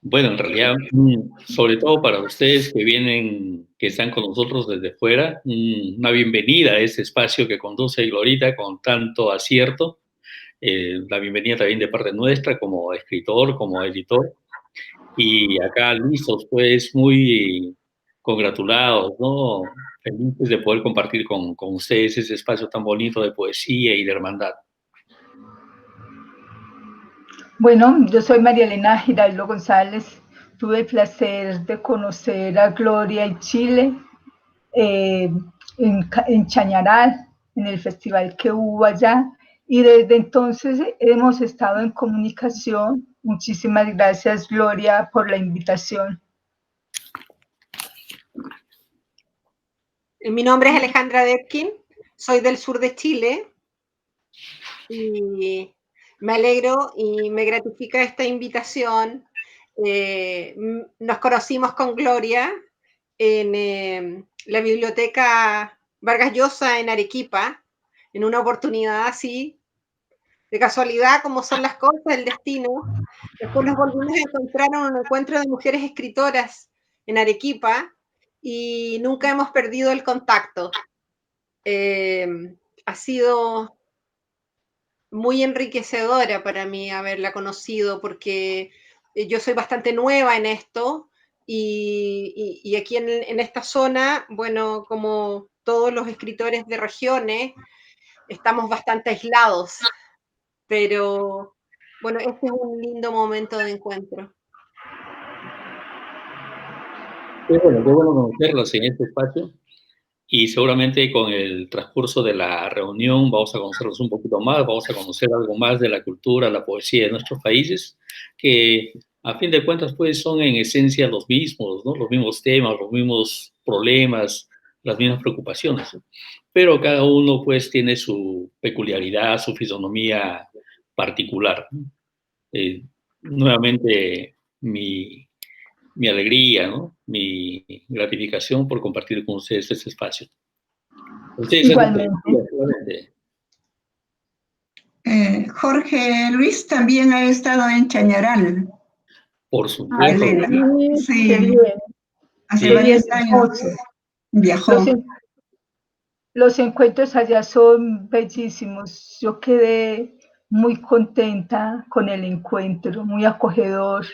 Bueno, en realidad, sobre todo para ustedes que vienen, que están con nosotros desde fuera, una bienvenida a este espacio que conduce Glorita con tanto acierto. La bienvenida también de parte nuestra como escritor, como editor. Y acá listos, pues muy congratulados, ¿no? Felices de poder compartir con ustedes ese espacio tan bonito de poesía y de hermandad. Bueno, yo soy María Elena Giraldo González. Tuve el placer de conocer a Gloria en Chile, eh, en Chañaral, en el festival que hubo allá. Y desde entonces hemos estado en comunicación. Muchísimas gracias, Gloria, por la invitación. Mi nombre es Alejandra Detkin, soy del sur de Chile y me alegro y me gratifica esta invitación. Nos conocimos con Gloria en la biblioteca Vargas Llosa en Arequipa, en una oportunidad así, de casualidad, como son las cosas, el destino. Después nos volvimos a encontrar en un encuentro de mujeres escritoras en Arequipa y nunca hemos perdido el contacto. Ha sido muy enriquecedora para mí haberla conocido porque yo soy bastante nueva en esto y aquí en esta zona, bueno, como todos los escritores de regiones, estamos bastante aislados, pero bueno, este es un lindo momento de encuentro. Qué bueno conocerlos en este espacio. Y seguramente con el transcurso de la reunión vamos a conocerlos un poquito más, vamos a conocer algo más de la cultura, la poesía de nuestros países, que a fin de cuentas pues son en esencia los mismos, ¿no? Los mismos temas, los mismos problemas, las mismas preocupaciones, ¿no? Pero cada uno pues tiene su peculiaridad, su fisonomía particular, ¿no? Nuevamente mi alegría, ¿no? Mi gratificación por compartir con ustedes este espacio. Ustedes Igualmente. Jorge Luis también ha estado en Chañaral. Por supuesto. Sí, hace varios años viajó. Los encuentros allá son bellísimos. Yo quedé muy contenta con el encuentro, muy acogedor.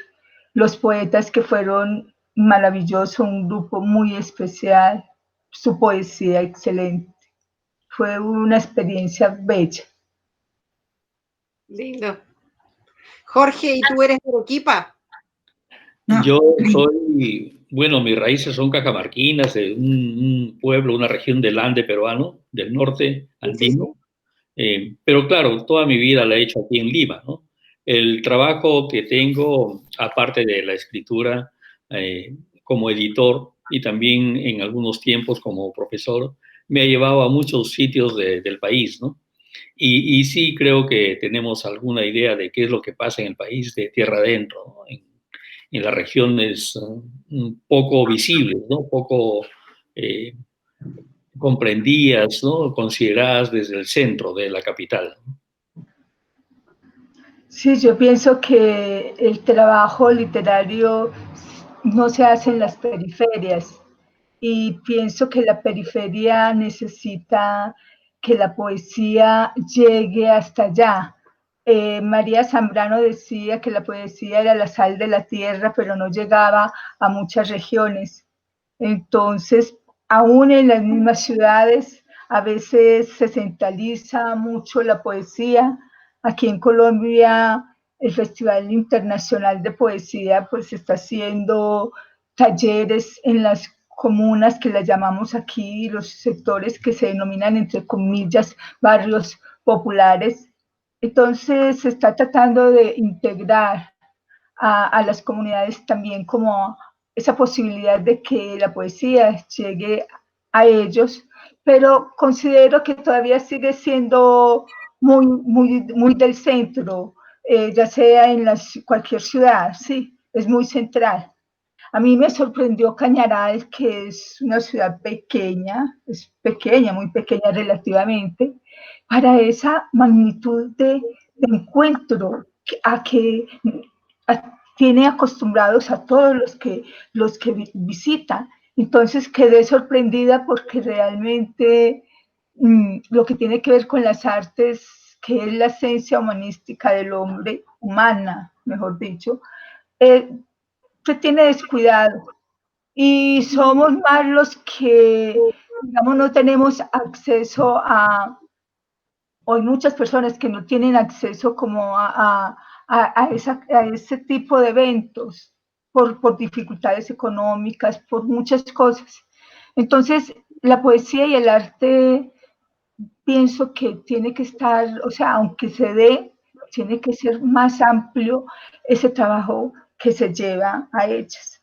Los poetas que fueron maravillosos, un grupo muy especial, su poesía excelente. Fue una experiencia bella. Lindo. Jorge, ¿y tú eres de Arequipa? Yo soy, bueno, mis raíces son cajamarquinas, de un pueblo, una región del Ande peruano, del norte andino. Pero claro, toda mi vida la he hecho aquí en Lima, ¿no? El trabajo que tengo, aparte de la escritura, como editor y también en algunos tiempos como profesor, me ha llevado a muchos sitios del país, ¿no? Y sí creo que tenemos alguna idea de qué es lo que pasa en el país de tierra adentro, ¿no? En las regiones un poco visibles, ¿no? Poco comprendidas, ¿no? Consideradas desde el centro de la capital. Sí, yo pienso que el trabajo literario no se hace en las periferias y pienso que la periferia necesita que la poesía llegue hasta allá. María Zambrano decía que la poesía era la sal de la tierra, pero no llegaba a muchas regiones. Entonces, aún en las mismas ciudades, a veces se centraliza mucho la poesía. Aquí en Colombia, el Festival Internacional de Poesía pues está haciendo talleres en las comunas que las llamamos aquí, los sectores que se denominan entre comillas barrios populares. Entonces se está tratando de integrar a las comunidades también como esa posibilidad de que la poesía llegue a ellos, pero considero que todavía sigue siendo muy del centro, ya sea en cualquier ciudad, sí, es muy central. A mí me sorprendió Cañaral, que es una ciudad pequeña, es pequeña, muy pequeña relativamente, para esa magnitud de encuentro tiene acostumbrados a todos los que visitan. Entonces quedé sorprendida porque realmente lo que tiene que ver con las artes, que es la esencia humanística del hombre, humana, mejor dicho, se tiene descuidado. Y somos más los que, digamos, no tenemos acceso a, o hay muchas personas que no tienen acceso como a ese tipo de eventos por dificultades económicas, por muchas cosas. Entonces, la poesía y el arte pienso que tiene que estar, o sea, aunque se dé, tiene que ser más amplio ese trabajo que se lleva a ellas.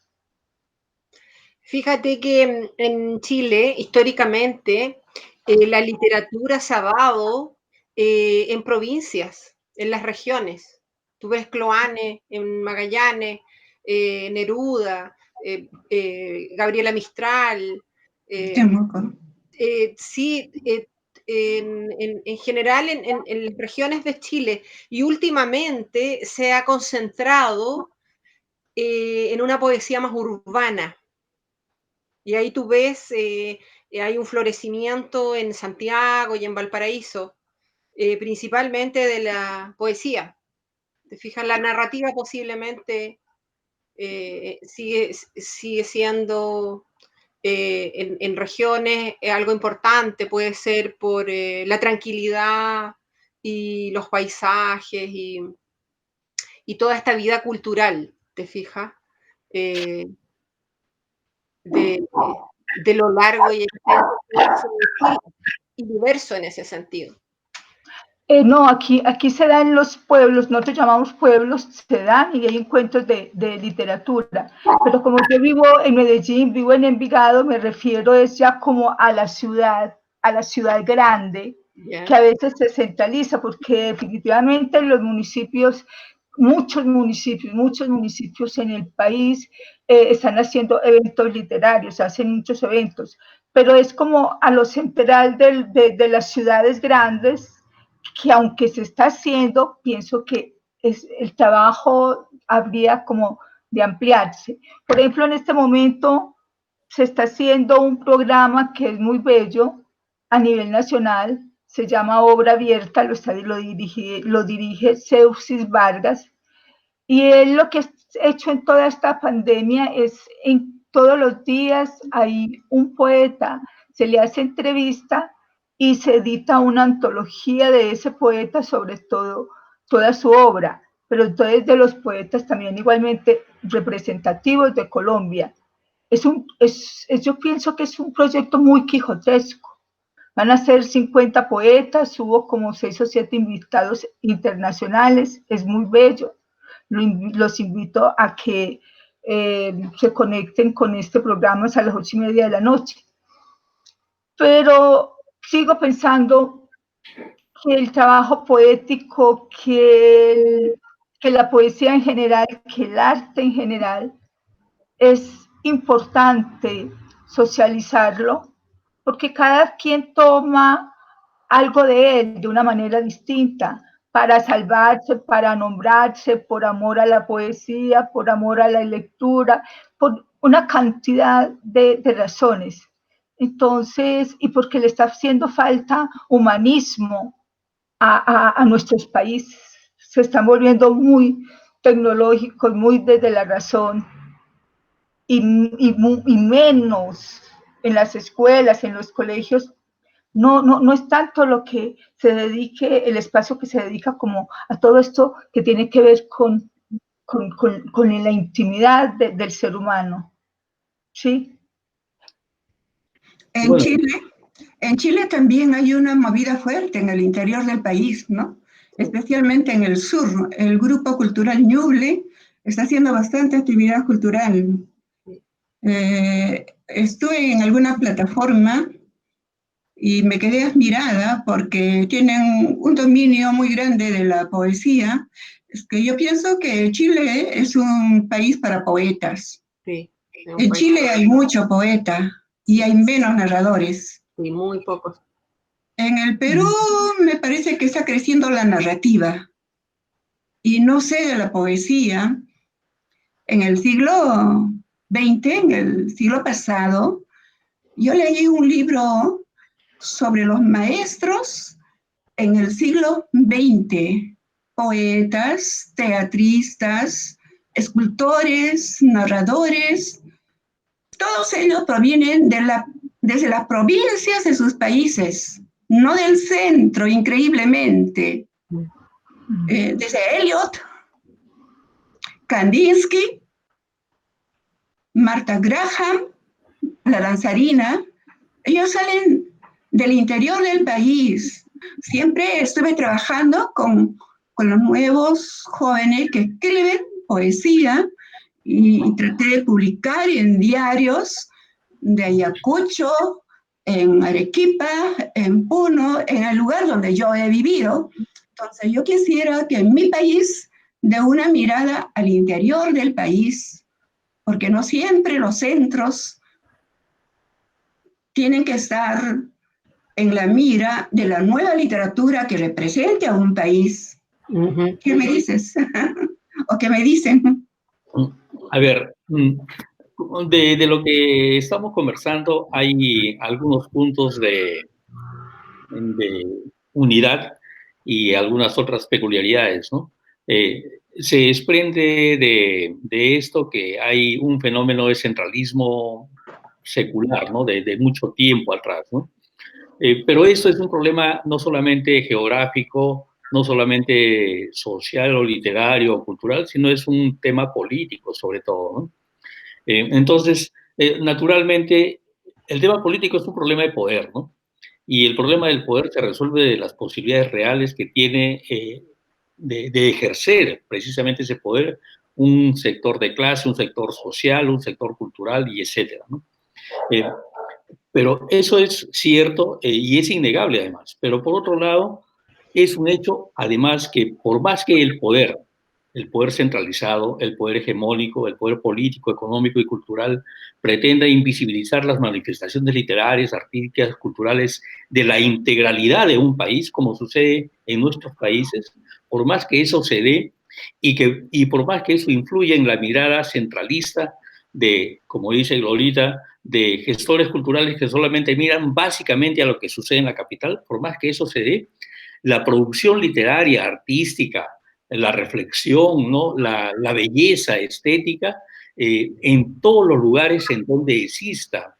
Fíjate que en Chile, históricamente, la literatura se ha dado en provincias, en las regiones. Tú ves Cloane en Magallanes, Neruda, Gabriela Mistral. Sí, en general en las regiones de Chile. Y últimamente se ha concentrado en una poesía más urbana. Y ahí tú ves, hay un florecimiento en Santiago y en Valparaíso, principalmente de la poesía. Te fijas, la narrativa posiblemente sigue siendo en regiones algo importante, puede ser por la tranquilidad y los paisajes y toda esta vida cultural, ¿te fijas? De lo largo y extenso y diverso en ese sentido. No, aquí se dan los pueblos, nosotros llamamos pueblos, se dan y hay encuentros de literatura, pero como yo vivo en Medellín, vivo en Envigado, me refiero es ya como a la ciudad grande, que a veces se centraliza, porque definitivamente los municipios, muchos municipios en el país están haciendo eventos literarios, hacen muchos eventos, pero es como a lo central de las ciudades grandes, que aunque se está haciendo, pienso que el trabajo habría como de ampliarse. Por ejemplo, en este momento se está haciendo un programa que es muy bello a nivel nacional, se llama Obra Abierta, lo dirige Seuxis Vargas, y él lo que ha hecho en toda esta pandemia es, en todos los días hay un poeta, se le hace entrevista y se edita una antología de ese poeta, sobre todo toda su obra, pero entonces de los poetas también igualmente representativos de Colombia. Yo pienso que es un proyecto muy quijotesco. Van a ser 50 poetas, hubo como 6 o 7 invitados internacionales, es muy bello. Los invito a que se conecten con este programa a las 8:30 de la noche. Pero sigo pensando que el trabajo poético, que la poesía en general, que el arte en general, es importante socializarlo, porque cada quien toma algo de él de una manera distinta, para salvarse, para nombrarse, por amor a la poesía, por amor a la lectura, por una cantidad de razones. Entonces, y porque le está haciendo falta humanismo a nuestros países. Se están volviendo muy tecnológicos, muy desde la razón, y menos en las escuelas, en los colegios. No es tanto lo que se dedique, el espacio que se dedica como a todo esto que tiene que ver con la intimidad del ser humano. ¿Sí? En Chile también hay una movida fuerte en el interior del país, ¿no? Especialmente en el sur. El grupo cultural Ñuble está haciendo bastante actividad cultural. Estuve en alguna plataforma y me quedé admirada porque tienen un dominio muy grande de la poesía. Es que yo pienso que Chile es un país para poetas. Sí, en Chile hay mucho poeta y hay menos narradores. Sí, muy pocos. En el Perú me parece que está creciendo la narrativa. Y no sé de la poesía, en el siglo XX, en el siglo pasado, yo leí un libro sobre los maestros en el siglo XX, poetas, teatristas, escultores, narradores, todos ellos provienen desde las provincias de sus países, no del centro, increíblemente. Desde Eliot, Kandinsky, Martha Graham, la danzarina, ellos salen del interior del país. Siempre estuve trabajando con los nuevos jóvenes que escriben poesía y traté de publicar en diarios de Ayacucho, en Arequipa, en Puno, en el lugar donde yo he vivido. Entonces yo quisiera que en mi país dé una mirada al interior del país, porque no siempre los centros tienen que estar en la mira de la nueva literatura que represente a un país. ¿Qué me dices? ¿O qué me dicen? A ver, de lo que estamos conversando hay algunos puntos de unidad y algunas otras peculiaridades, ¿no? Se desprende de esto que hay un fenómeno de centralismo secular, ¿no? De mucho tiempo atrás, ¿no? Pero esto es un problema no solamente geográfico, no solamente social o literario o cultural, sino es un tema político sobre todo, ¿no? Entonces, naturalmente, el tema político es un problema de poder, ¿no? Y el problema del poder se resuelve de las posibilidades reales que tiene de ejercer precisamente ese poder un sector de clase, un sector social, un sector cultural y etcétera, ¿no? Pero eso es cierto y es innegable además. Pero por otro lado, es un hecho además que por más que el poder centralizado, el poder hegemónico, el poder político, económico y cultural pretenda invisibilizar las manifestaciones literarias, artísticas, culturales de la integralidad de un país, como sucede en nuestros países, por más que eso se dé y por más que eso influya en la mirada centralista de, como dice Glorita, de gestores culturales que solamente miran básicamente a lo que sucede en la capital, por más que eso se dé, la producción literaria, artística, la reflexión, ¿no? la belleza estética, en todos los lugares en donde exista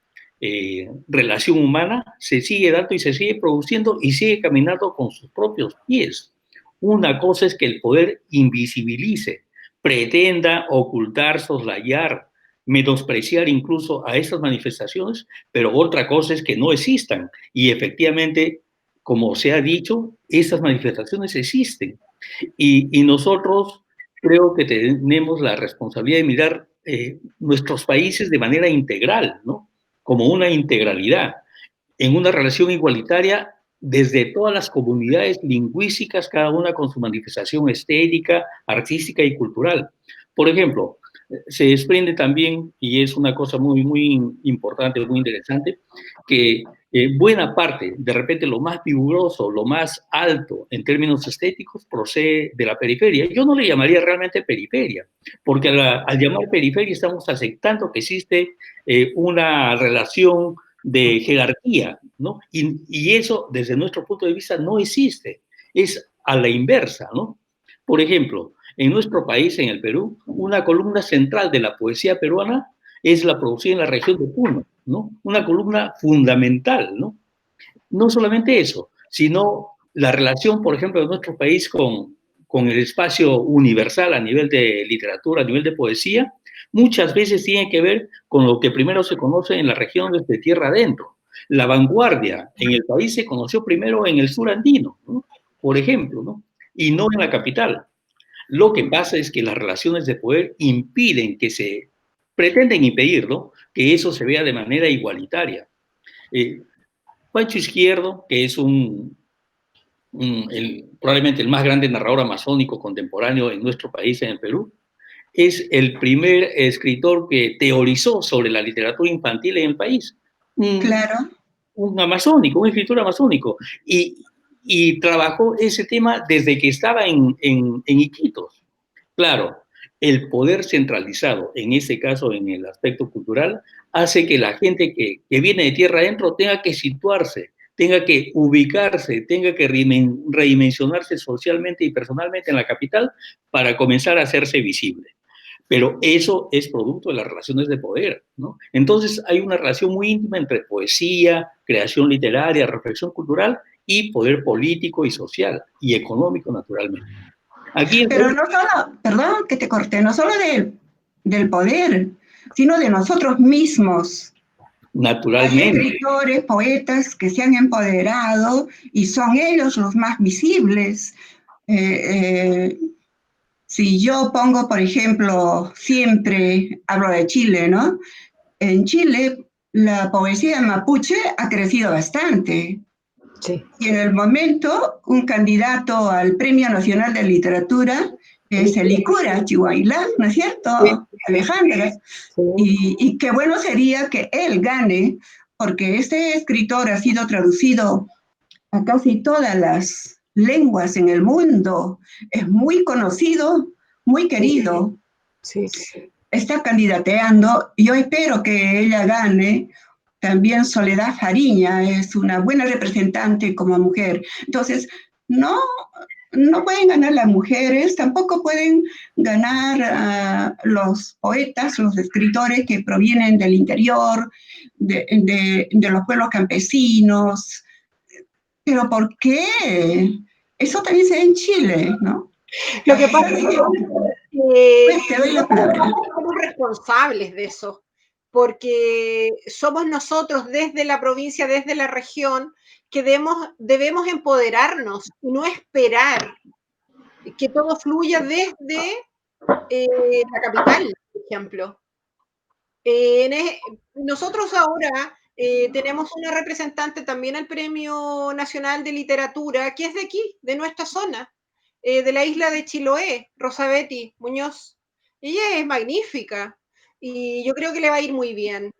relación humana, se sigue dando y se sigue produciendo y sigue caminando con sus propios pies. Una cosa es que el poder invisibilice, pretenda ocultar, soslayar, menospreciar incluso a estas manifestaciones, pero otra cosa es que no existan. Y efectivamente, como se ha dicho, estas manifestaciones existen. Y nosotros creo que tenemos la responsabilidad de mirar nuestros países de manera integral, ¿no? Como una integralidad, en una relación igualitaria desde todas las comunidades lingüísticas, cada una con su manifestación estética, artística y cultural. Por ejemplo, se desprende también, y es una cosa muy, muy importante, muy interesante, que buena parte, de repente lo más vigoroso, lo más alto en términos estéticos, procede de la periferia. Yo no le llamaría realmente periferia, porque al llamar periferia estamos aceptando que existe una relación de jerarquía, ¿no? Y eso, desde nuestro punto de vista, no existe. Es a la inversa, ¿no? Por ejemplo, en nuestro país, en el Perú, una columna central de la poesía peruana es la producida en la región de Puno, ¿no? Una columna fundamental, ¿no? No solamente eso, sino la relación, por ejemplo, de nuestro país con el espacio universal a nivel de literatura, a nivel de poesía, muchas veces tiene que ver con lo que primero se conoce en la región desde tierra adentro. La vanguardia en el país se conoció primero en el sur andino, ¿no? Por ejemplo, ¿no? Y no en la capital. Lo que pasa es que las relaciones de poder impiden que pretenden impedir, ¿no? Que eso se vea de manera igualitaria. Pancho Izquierdo, que es probablemente el más grande narrador amazónico contemporáneo en nuestro país, en el Perú, es el primer escritor que teorizó sobre la literatura infantil en el país. Claro. Un amazónico, un escritor amazónico. Y trabajó ese tema desde que estaba en Iquitos. Claro, El poder centralizado, en este caso en el aspecto cultural, hace que la gente que viene de tierra adentro tenga que situarse, tenga que ubicarse, tenga que redimensionarse socialmente y personalmente en la capital para comenzar a hacerse visible. Pero eso es producto de las relaciones de poder, ¿no? Entonces hay una relación muy íntima entre poesía, creación literaria, reflexión cultural y poder político y social y económico, naturalmente. Aquí Pero no solo, perdón que te corté, no solo del poder, sino de nosotros mismos. Hay naturalmente. escritores, poetas que se han empoderado y son ellos los más visibles. Si yo pongo, por ejemplo, siempre hablo de Chile, ¿no? En Chile la poesía mapuche ha crecido bastante. Sí. Y en el momento, un candidato al Premio Nacional de Literatura es Elicura Chihuahua, ¿no es cierto, Alejandra? Y qué bueno sería que él gane, porque este escritor ha sido traducido a casi todas las lenguas en el mundo. Es muy conocido, muy querido. Sí. Está candidateando. Yo espero que ella gane. También Soledad Fariña es una buena representante como mujer. Entonces, no pueden ganar las mujeres, tampoco pueden ganar los poetas, los escritores que provienen del interior, de los pueblos campesinos. Pero ¿por qué? Eso también se da en Chile, ¿no? Lo que pasa es Pues te doy la palabra. somos responsables de eso, porque somos nosotros desde la provincia, desde la región, que debemos empoderarnos y no esperar que todo fluya desde la capital, por ejemplo. Nosotros ahora tenemos una representante también al Premio Nacional de Literatura, que es de aquí, de nuestra zona, de la isla de Chiloé, Rosabetti Muñoz. Ella es magnífica y yo creo que le va a ir muy bien.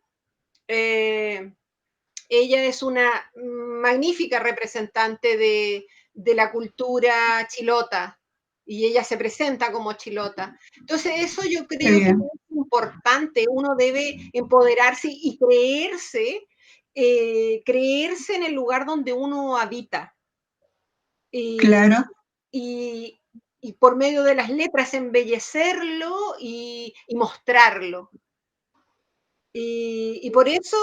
Ella es una magnífica representante de la cultura chilota y ella se presenta como chilota. Entonces eso yo creo que es importante, uno debe empoderarse y creerse en el lugar donde uno habita. Claro. Y por medio de las letras embellecerlo y mostrarlo. Y por eso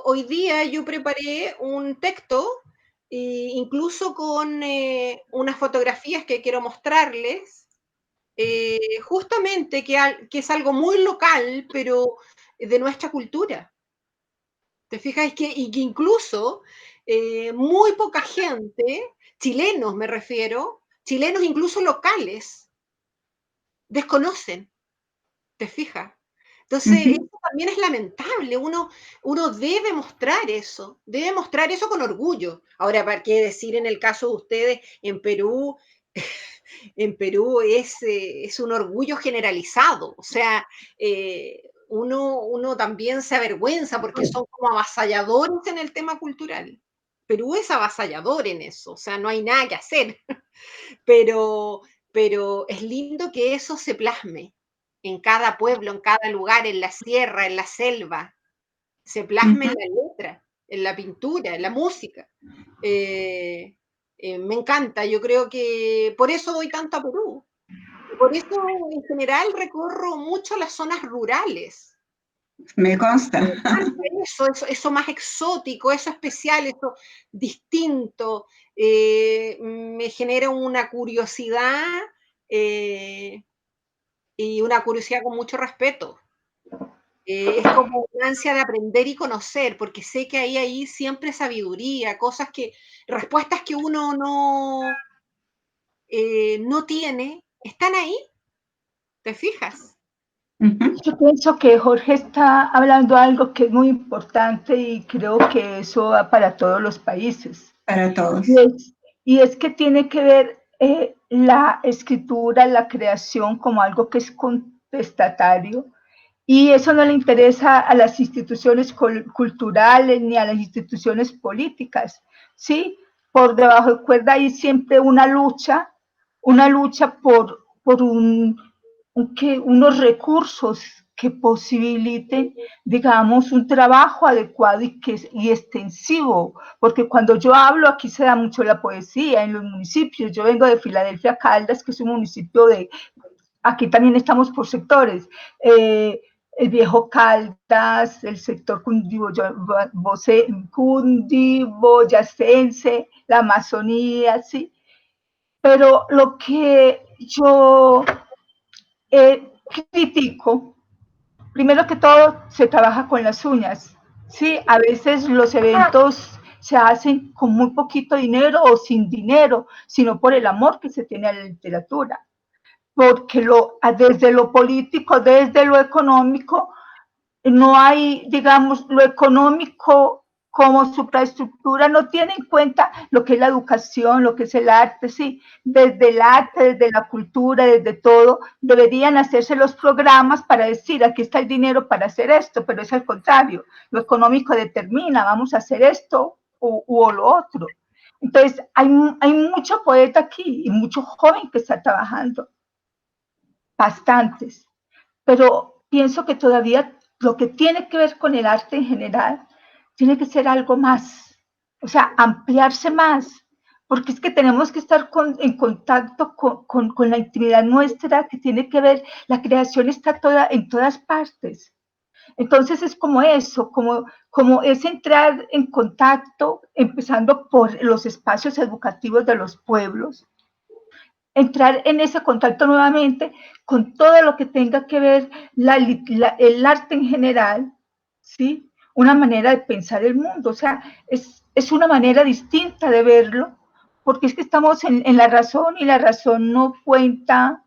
hoy día yo preparé un texto, incluso con unas fotografías que quiero mostrarles, justamente que es algo muy local, pero de nuestra cultura. ¿Te fijas? Y que incluso muy poca gente, chilenos me refiero, chilenos incluso locales, desconocen. ¿Te fijas? Entonces, eso también es lamentable. Uno debe mostrar eso con orgullo. Ahora, ¿para qué decir en el caso de ustedes, en Perú? En Perú es un orgullo generalizado. O sea, uno también se avergüenza porque son como avasalladores en el tema cultural. Perú es avasallador en eso, o sea, no hay nada que hacer. Pero, pero es lindo que eso se plasme en cada pueblo, en cada lugar, en la sierra, en la selva, se plasme en la letra, en la pintura, en la música. Me encanta, yo creo que por eso voy tanto a Perú. Y por eso en general recorro mucho las zonas rurales. Me consta. Eso más exótico, eso especial, eso distinto, me genera una curiosidad y una curiosidad con mucho respeto. Es como una ansia de aprender y conocer, porque sé que ahí siempre sabiduría, respuestas que uno no tiene, están ahí, ¿te fijas? Yo pienso que Jorge está hablando algo que es muy importante y creo que eso va para todos los países. Para todos. Y es que tiene que ver la escritura, la creación como algo que es contestatario, y eso no le interesa a las instituciones culturales ni a las instituciones políticas, ¿sí? Por debajo de cuerda hay siempre una lucha por un unos recursos que posibiliten, digamos, un trabajo adecuado y extensivo, porque cuando yo hablo, aquí se da mucho la poesía en los municipios. Yo vengo de Filadelfia Caldas, que es un municipio aquí también estamos por sectores, el viejo Caldas, el sector cundiboyacense, la Amazonía, ¿sí? Pero lo que yo critico, primero que todo, se trabaja con las uñas, ¿sí? A veces los eventos se hacen con muy poquito dinero o sin dinero, sino por el amor que se tiene a la literatura. Porque desde lo político, desde lo económico, no hay, digamos, lo económico como supraestructura no tiene en cuenta lo que es la educación, lo que es el arte, sí, desde el arte, desde la cultura, desde todo, deberían hacerse los programas para decir, aquí está el dinero para hacer esto, pero es al contrario, lo económico determina, vamos a hacer esto o lo otro. Entonces, hay mucho poeta aquí y mucho joven que está trabajando, bastantes, pero pienso que todavía lo que tiene que ver con el arte en general tiene que ser algo más, o sea, ampliarse más, porque es que tenemos que estar en contacto con la intimidad nuestra, que tiene que ver, la creación está en todas partes. Entonces es como eso, como es entrar en contacto, empezando por los espacios educativos de los pueblos, entrar en ese contacto nuevamente con todo lo que tenga que ver el arte en general, ¿sí? Una manera de pensar el mundo, o sea, es una manera distinta de verlo, porque es que estamos en la razón y la razón no cuenta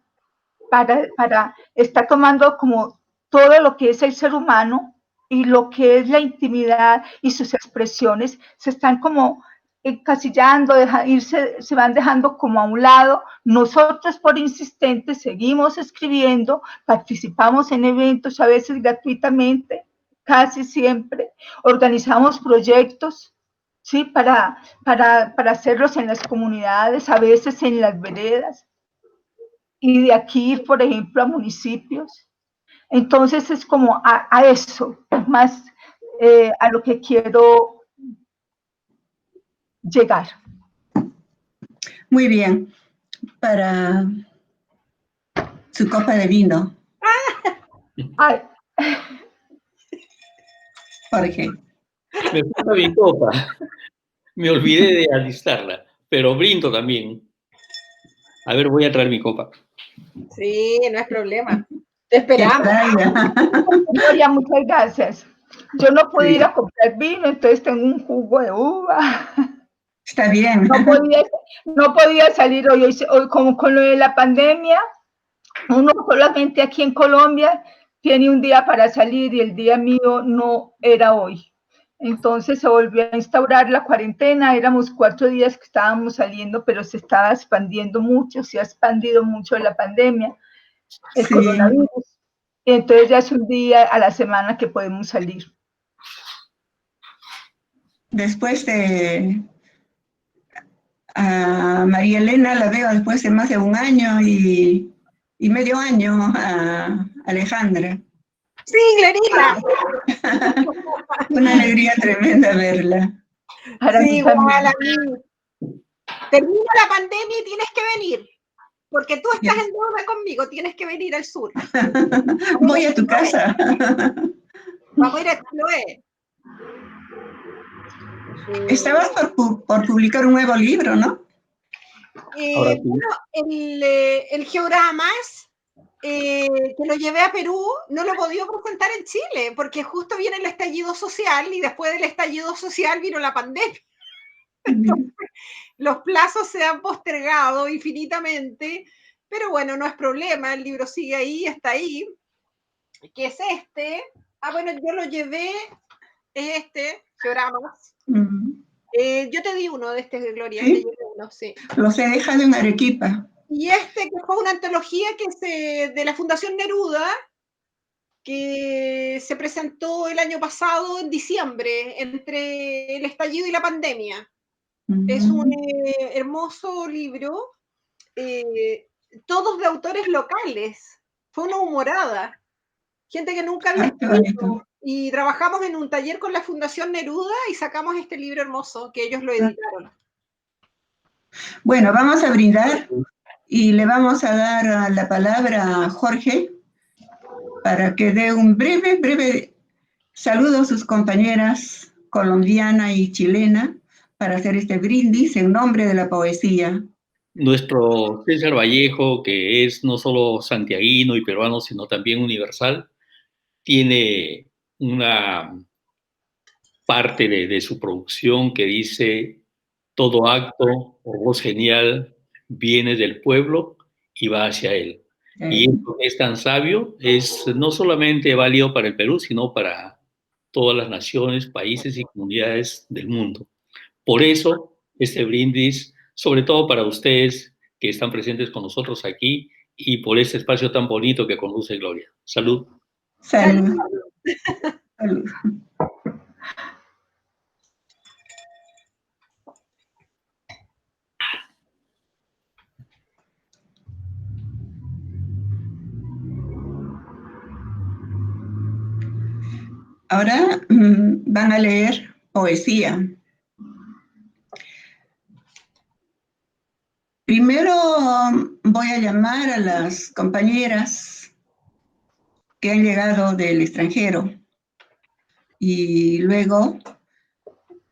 está tomando como todo lo que es el ser humano y lo que es la intimidad y sus expresiones, se están como encasillando, se van dejando como a un lado. Nosotros por insistentes seguimos escribiendo, participamos en eventos a veces gratuitamente, casi siempre, organizamos proyectos, ¿sí? Para hacerlos en las comunidades, a veces en las veredas, y de aquí ir, por ejemplo, a municipios. Entonces es como a eso, más a lo que quiero llegar. Muy bien. Para su copa de vino. Ay. Jorge. Me falta mi copa. Me olvidé de alistarla, pero brindo también. A ver, voy a traer mi copa. Sí, no es problema. Te esperamos. Gloria, muchas gracias. Yo no pude ir a comprar vino, entonces tengo un jugo de uva. Está bien. No podía salir hoy, como con lo de la pandemia, uno solamente aquí en Colombia tiene un día para salir y el día mío no era hoy. Entonces se volvió a instaurar la cuarentena, éramos 4 días que estábamos saliendo, pero se estaba expandiendo mucho, se ha expandido mucho la pandemia, el coronavirus. Y entonces ya es un día a la semana que podemos salir. Después a María Elena la veo después de más de un año y medio año a Alejandra. Sí, Clarita. Una alegría tremenda verla. Sí, igual a mí. Termina la pandemia y tienes que venir, porque tú estás en deuda conmigo, tienes que venir al sur. Voy a tu casa. Vamos a ir a Chiloé. Estabas por publicar un nuevo libro, ¿no? Bueno, el Geogramas, que lo llevé a Perú, no lo he podido presentar en Chile, porque justo viene el estallido social y después del estallido social vino la pandemia. Entonces, los plazos se han postergado infinitamente, pero bueno, no es problema, el libro sigue ahí, está ahí, que es este. Bueno, yo lo llevé, es este, Geogramas. Yo te di uno de este, Gloria. ¿Sí? Te llevé uno, sí. Los he dejado en Arequipa. Y este, que fue una antología que de la Fundación Neruda, que se presentó el año pasado en diciembre, entre el estallido y la pandemia. Es un hermoso libro, todos de autores locales. Fue una humorada. Gente que nunca había qué bonito. escrito. Y trabajamos en un taller con la Fundación Neruda y sacamos este libro hermoso, que ellos lo editaron. Bueno, vamos a brindar y le vamos a dar la palabra a Jorge para que dé un breve saludo a sus compañeras colombiana y chilena para hacer este brindis en nombre de la poesía. Nuestro César Vallejo, que es no solo santiaguino y peruano, sino también universal, tiene una parte de su producción que dice: todo acto o voz genial viene del pueblo y va hacia él. Y esto que es tan sabio es no solamente válido para el Perú, sino para todas las naciones, países y comunidades del mundo. Por eso, este brindis, sobre todo para ustedes que están presentes con nosotros aquí y por este espacio tan bonito que conduce Gloria. Salud. Salud. Salud. Ahora van a leer poesía. Primero voy a llamar a las compañeras que han llegado del extranjero y luego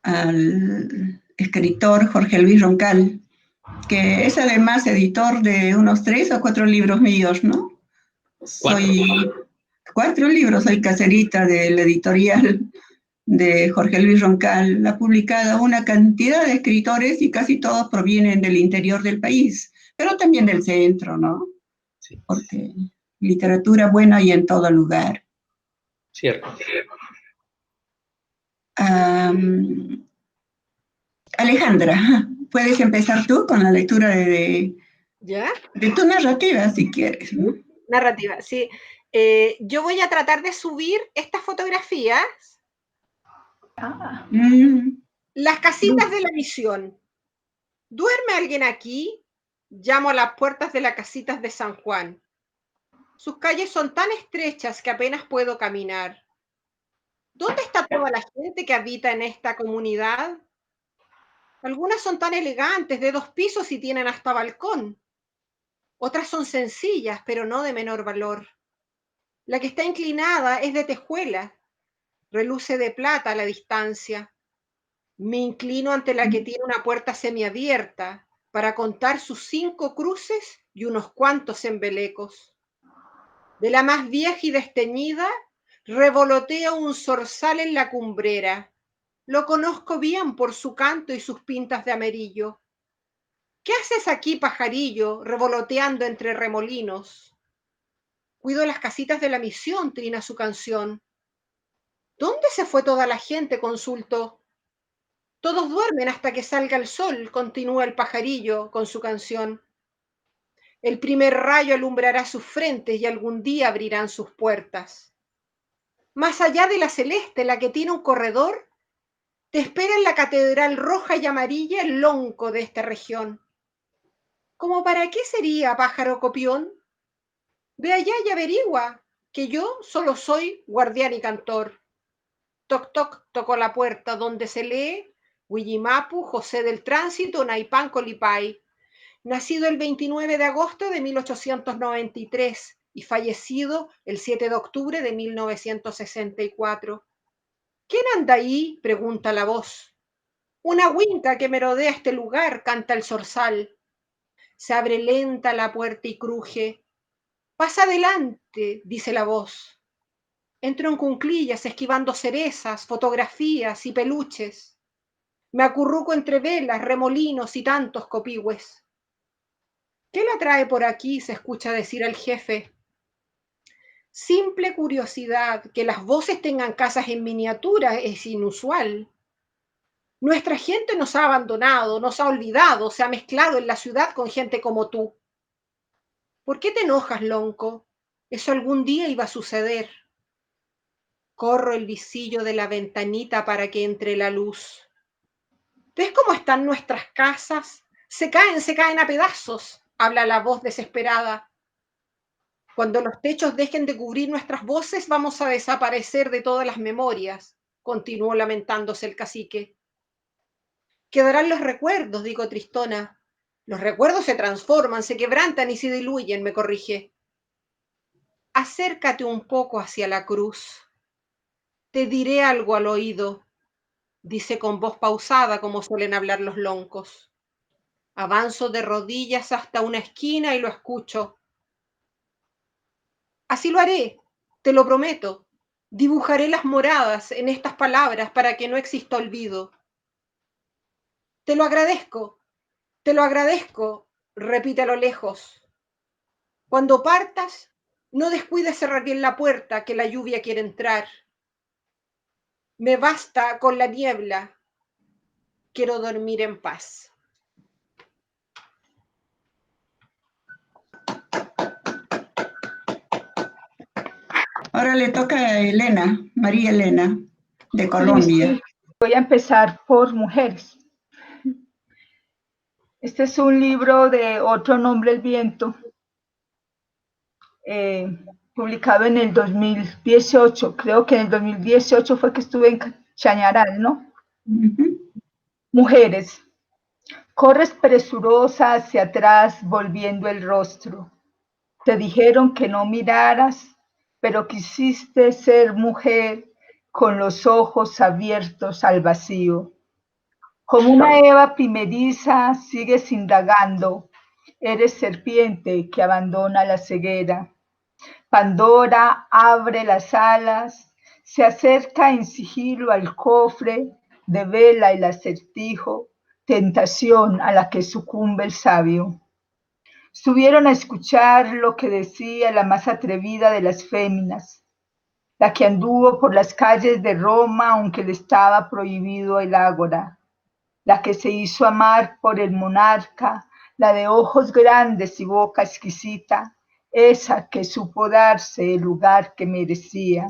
al escritor Jorge Luis Roncal, que es además editor de unos 3 o 4 libros míos, ¿no? Soy 4 libros, soy caserita del editorial de Jorge Luis Roncal. Ha publicado una cantidad de escritores y casi todos provienen del interior del país, pero también del centro, ¿no? Sí. Porque literatura buena hay en todo lugar. Cierto. Alejandra, puedes empezar tú con la lectura ¿Ya? de tu narrativa, si quieres, ¿no? Narrativa, sí. Yo voy a tratar de subir estas fotografías. Las casitas de la misión. ¿Duerme alguien aquí? Llamo a las puertas de las casitas de San Juan. Sus calles son tan estrechas que apenas puedo caminar. ¿Dónde está toda la gente que habita en esta comunidad? Algunas son tan elegantes, de 2 pisos y tienen hasta balcón. Otras son sencillas, pero no de menor valor. La que está inclinada es de tejuela, reluce de plata a la distancia. Me inclino ante la que tiene una puerta semiabierta para contar sus 5 cruces y unos cuantos embelecos. De la más vieja y desteñida, revolotea un zorzal en la cumbrera. Lo conozco bien por su canto y sus pintas de amarillo. ¿Qué haces aquí, pajarillo, revoloteando entre remolinos? Cuido las casitas de la misión, trina su canción. ¿Dónde se fue toda la gente? Consultó. Todos duermen hasta que salga el sol, continúa el pajarillo con su canción. El primer rayo alumbrará sus frentes y algún día abrirán sus puertas. Más allá de la celeste, la que tiene un corredor, te espera en la catedral roja y amarilla el lonco de esta región. ¿Cómo para qué sería, pájaro copión? Ve allá y averigua, que yo solo soy guardián y cantor. Toc toc tocó la puerta donde se lee Huillimapu, José del Tránsito, Naipán Colipay, nacido el 29 de agosto de 1893 y fallecido el 7 de octubre de 1964. ¿Quién anda ahí?, pregunta la voz. Una huinca que merodea este lugar, canta el zorzal. Se abre lenta la puerta y cruje. Pasa adelante, dice la voz. Entro en cunclillas, esquivando cerezas, fotografías y peluches. Me acurruco entre velas, remolinos y tantos copigües. ¿Qué la trae por aquí?, se escucha decir al jefe. Simple curiosidad, que las voces tengan casas en miniatura es inusual. Nuestra gente nos ha abandonado, nos ha olvidado, se ha mezclado en la ciudad con gente como tú. ¿Por qué te enojas, lonco? Eso algún día iba a suceder. Corro el visillo de la ventanita para que entre la luz. ¿Ves cómo están nuestras casas? Se caen a pedazos, habla la voz desesperada. Cuando los techos dejen de cubrir nuestras voces, vamos a desaparecer de todas las memorias, continuó lamentándose el cacique. Quedarán los recuerdos, dijo Tristona. Los recuerdos se transforman, se quebrantan y se diluyen, me corrige. Acércate un poco hacia la cruz. Te diré algo al oído, dice con voz pausada como suelen hablar los loncos. Avanzo de rodillas hasta una esquina y lo escucho. Así lo haré, te lo prometo. Dibujaré las moradas en estas palabras para que no exista olvido. Te lo agradezco, repite a lo lejos. Cuando partas, no descuides cerrar bien la puerta, que la lluvia quiere entrar. Me basta con la niebla, quiero dormir en paz. Ahora le toca a Elena, María Elena, de Colombia. Sí. Voy a empezar por mujeres. Este es un libro de Otro nombre, El viento, publicado en el 2018. Creo que en el 2018 fue que estuve en Chañaral, ¿no? Mujeres. Corres presurosa hacia atrás, volviendo el rostro. Te dijeron que no miraras, pero quisiste ser mujer con los ojos abiertos al vacío. Como una Eva primeriza, sigues indagando. Eres serpiente que abandona la ceguera. Pandora abre las alas, se acerca en sigilo al cofre, devela el acertijo, tentación a la que sucumbe el sabio. Subieron a escuchar lo que decía la más atrevida de las féminas, la que anduvo por las calles de Roma aunque le estaba prohibido el ágora, la que se hizo amar por el monarca, la de ojos grandes y boca exquisita, esa que supo darse el lugar que merecía.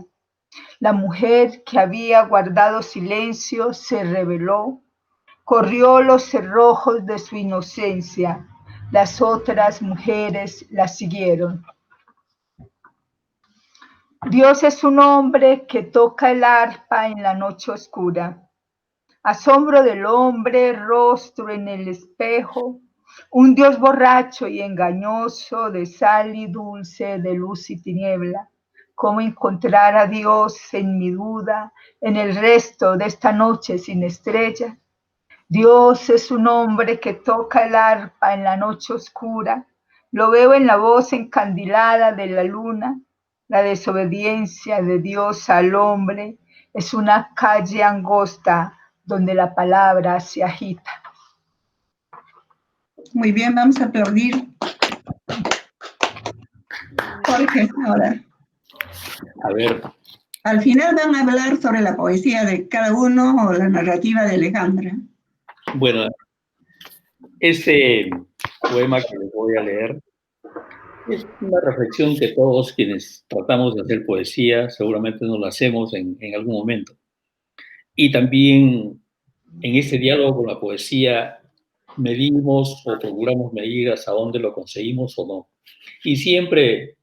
La mujer que había guardado silencio se rebeló, corrió los cerrojos de su inocencia. Las otras mujeres la siguieron. Dios es un hombre que toca el arpa en la noche oscura. Asombro del hombre, rostro en el espejo, un Dios borracho y engañoso, de sal y dulce, de luz y tiniebla. ¿Cómo encontrar a Dios en mi duda, en el resto de esta noche sin estrella? Dios es un hombre que toca el arpa en la noche oscura. Lo veo en la voz encandilada de la luna. La desobediencia de Dios al hombre es una calle angosta donde la palabra se agita. Muy bien, vamos a aplaudir. Jorge, ahora. A ver. Al final van a hablar sobre la poesía de cada uno o la narrativa de Alejandra. Bueno, este poema que les voy a leer es una reflexión que todos quienes tratamos de hacer poesía seguramente nos la hacemos en algún momento. Y también en este diálogo con la poesía medimos o procuramos medir hasta dónde lo conseguimos o no. Y siempre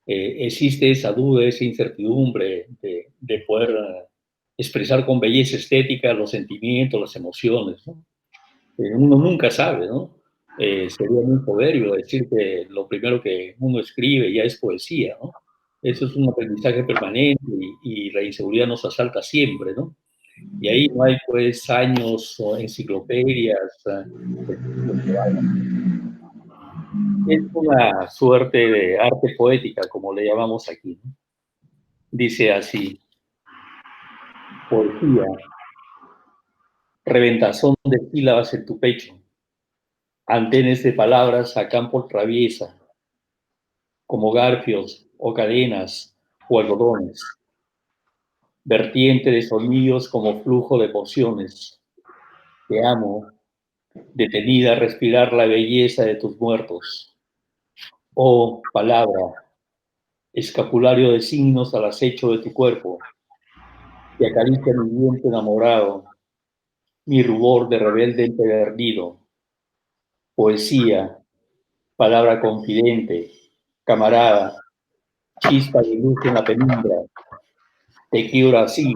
existe esa duda, esa incertidumbre de poder expresar con belleza estética los sentimientos, las emociones, ¿no? Uno nunca sabe, ¿no? Sería muy soberbio decir que lo primero que uno escribe ya es poesía, ¿no? Eso es un aprendizaje permanente y la inseguridad nos asalta siempre, ¿no? Y ahí no hay, pues, años o enciclopedias. Es una suerte de arte poética, como le llamamos aquí, ¿no? Dice así: poesía, reventazón de sílabas en tu pecho, andenes de palabras a campo traviesa, como garfios o cadenas o algodones, vertiente de sonidos como flujo de pociones. Te amo, detenida a respirar la belleza de tus muertos. Oh, palabra, escapulario de signos al acecho de tu cuerpo, que acaricia mi viento enamorado, mi rubor de rebelde empedernido. Poesía, palabra confidente, camarada, chispa de luz en la penumbra, te quiebra así,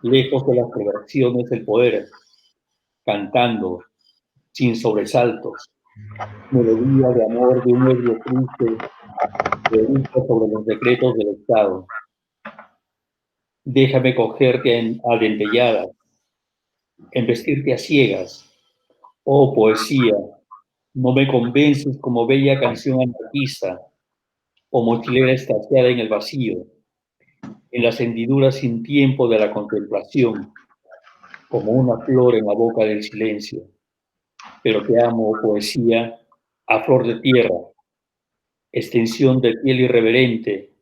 lejos de las perversiones del poder, cantando, sin sobresaltos, melodía de amor de un ebrio triste, pregunta sobre los decretos del Estado. Déjame cogerte a dentelladas, embestirte a ciegas. Oh, poesía, no me convences como bella canción anarquista o mochilera estaciada en el vacío, en las hendiduras sin tiempo de la contemplación, como una flor en la boca del silencio. Pero te amo, poesía, a flor de tierra, extensión de piel irreverente,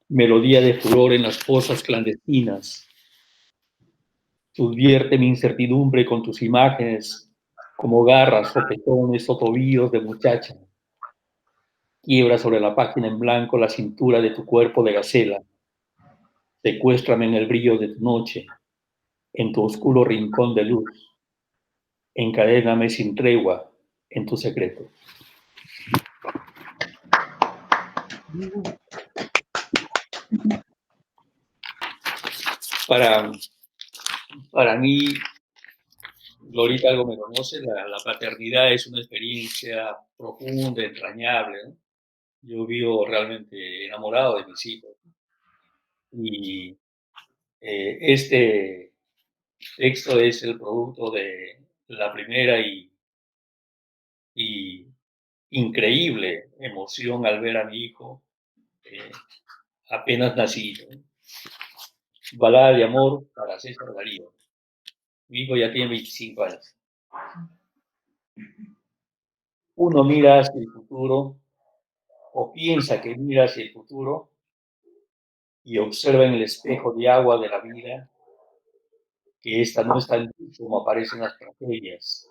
melodía de furor en las fosas clandestinas. Subvierte mi incertidumbre con tus imágenes, como garras, sopetones o tobillos de muchacha. Quiebra sobre la página en blanco la cintura de tu cuerpo de gacela. Secuéstrame en el brillo de tu noche, en tu oscuro rincón de luz. Encadéname sin tregua en tu secreto. Para mí, Glorita algo me conoce, la paternidad es una experiencia profunda, entrañable, ¿no? Yo vivo realmente enamorado de mis hijos. Y este texto es el producto de la primera y increíble emoción al ver a mi hijo apenas nacido. Balada de amor para César Darío. Mi hijo ya tiene 25 años. Uno mira hacia el futuro o piensa que mira hacia el futuro y observa en el espejo de agua de la vida que esta no es tan dulce como aparecen las tragedias,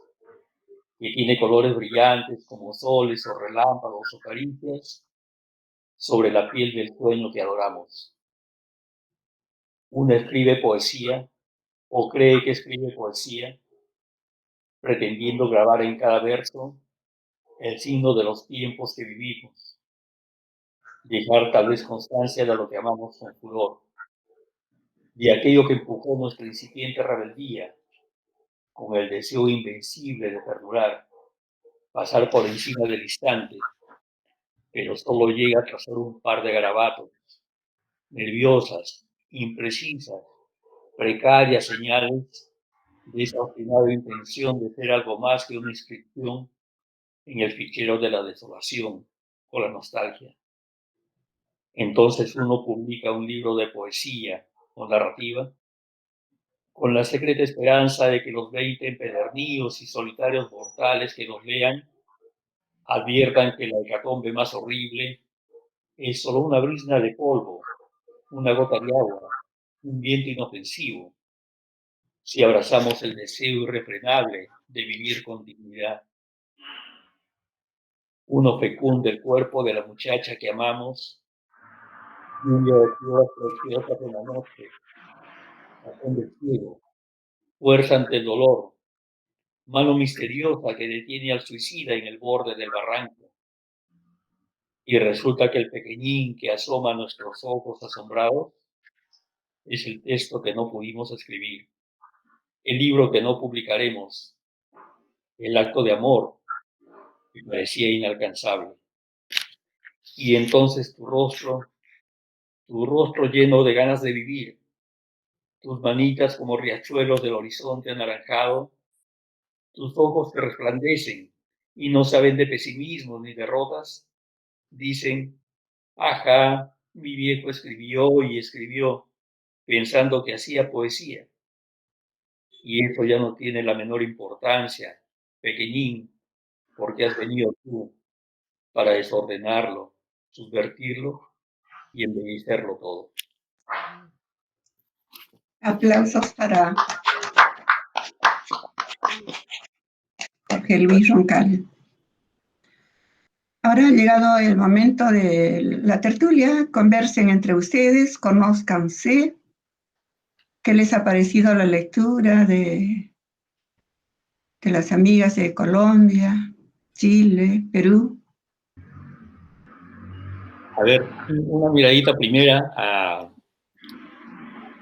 que tiene colores brillantes como soles o relámpagos o caricias sobre la piel del sueño que adoramos. Uno escribe poesía o cree que escribe poesía, pretendiendo grabar en cada verso el signo de los tiempos que vivimos, dejar tal vez constancia de lo que amamos con furor, de aquello que empujó nuestra incipiente rebeldía, con el deseo invencible de perdurar, pasar por encima del instante, pero solo llega a trazar un par de garabatos, nerviosas, imprecisas, precarias señales de esa obstinada intención de ser algo más que una inscripción en el fichero de la desolación o la nostalgia. Entonces uno publica un libro de poesía o narrativa con la secreta esperanza de que los 20 empedernidos y solitarios mortales que nos lean adviertan que la hecatombe más horrible es solo una brisna de polvo, una gota de agua, un viento inofensivo, si abrazamos el deseo irrefrenable de vivir con dignidad. Uno fecunda el cuerpo de la muchacha que amamos, lluvia de flores preciosas en la noche, razón del cielo, fuerza ante el dolor, mano misteriosa que detiene al suicida en el borde del barranco. Y resulta que el pequeñín que asoma a nuestros ojos asombrados es el texto que no pudimos escribir, el libro que no publicaremos, el acto de amor que parecía inalcanzable. Y entonces tu rostro lleno de ganas de vivir, tus manitas como riachuelos del horizonte anaranjado, tus ojos que resplandecen y no saben de pesimismo ni derrotas, dicen, ajá, mi viejo escribió y escribió, pensando que hacía poesía. Y eso ya no tiene la menor importancia, pequeñín, porque has venido tú para desordenarlo, subvertirlo y embellecerlo todo. Aplausos para Jorge Luis Roncal. Ahora ha llegado el momento de la tertulia. Conversen entre ustedes, conózcanse. ¿Qué les ha parecido la lectura de las amigas de Colombia, Chile, Perú? A ver, una miradita primera a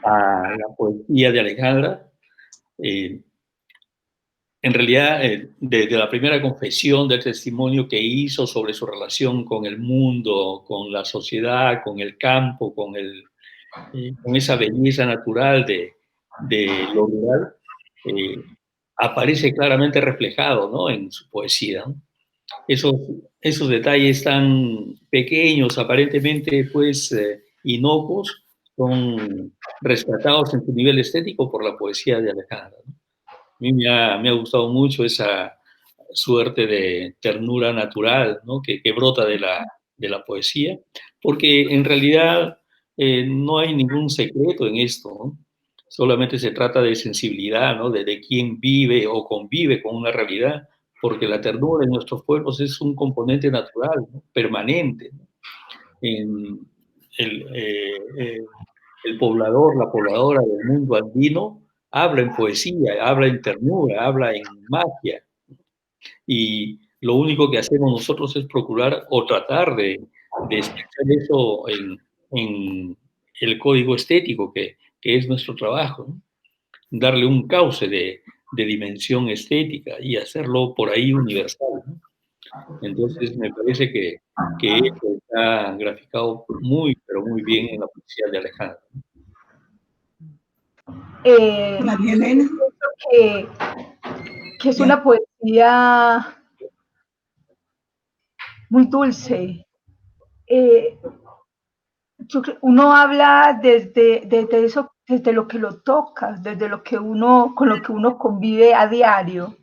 la poesía de Alejandra. En realidad, desde la primera confesión del testimonio que hizo sobre su relación con el mundo, con la sociedad, con el campo, con esa belleza natural de lo rural, aparece claramente reflejado, ¿no?, en su poesía, ¿no? Esos, esos detalles tan pequeños, aparentemente pues inocuos, son rescatados en su nivel estético por la poesía de Alejandra, ¿no? A mí me ha gustado mucho esa suerte de ternura natural, ¿no?, que brota de la poesía, porque en realidad no hay ningún secreto en esto, ¿no? Solamente se trata de sensibilidad, ¿no?, de quien vive o convive con una realidad, porque la ternura en nuestros pueblos es un componente natural, ¿no?, permanente, ¿no? En el, el poblador, la pobladora del mundo andino habla en poesía, habla en ternura, habla en magia, y lo único que hacemos nosotros es procurar o tratar de expresar eso en el código estético que es nuestro trabajo, ¿no? Darle un cauce de dimensión estética y hacerlo por ahí universal, ¿no? Entonces me parece que eso está graficado muy, pero muy bien en la poesía de Alejandro. María Yo Elena, pienso que es ya. una poesía muy dulce. Eh, Uno habla desde eso, desde lo que lo toca, desde lo que uno, con lo que uno convive a diario.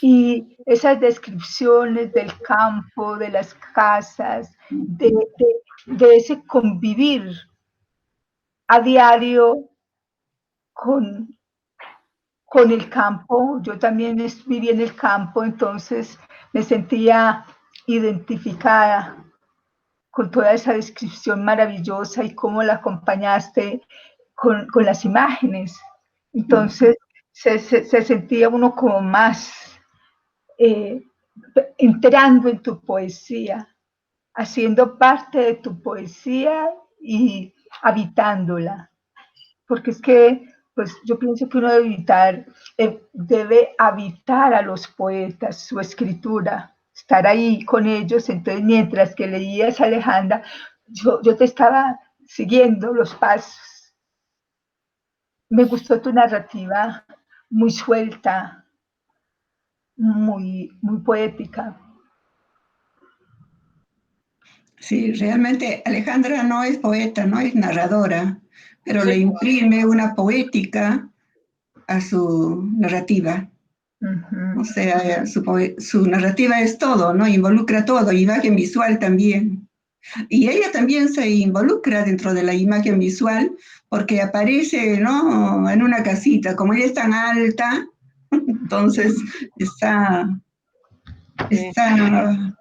Y esas descripciones del campo, de las casas, de ese convivir a diario con, con el campo. Yo también viví en el campo, entonces me sentía identificada con toda esa descripción maravillosa y cómo la acompañaste con las imágenes. Entonces se sentía uno como más eh, entrando en tu poesía, haciendo parte de tu poesía y habitándola. Porque es que, pues yo pienso que uno debe habitar a los poetas, su escritura, estar ahí con ellos. Entonces, mientras que leías, Alejandra, yo te estaba siguiendo los pasos. Me gustó tu narrativa, muy suelta, muy poética. Sí, realmente Alejandra no es poeta, no es narradora, pero le imprime una poética a su narrativa. O sea, su narrativa es todo, ¿no? Involucra todo, imagen visual también. Y ella también se involucra dentro de la imagen visual porque aparece, ¿no?, en una casita. Como ella es tan alta, entonces está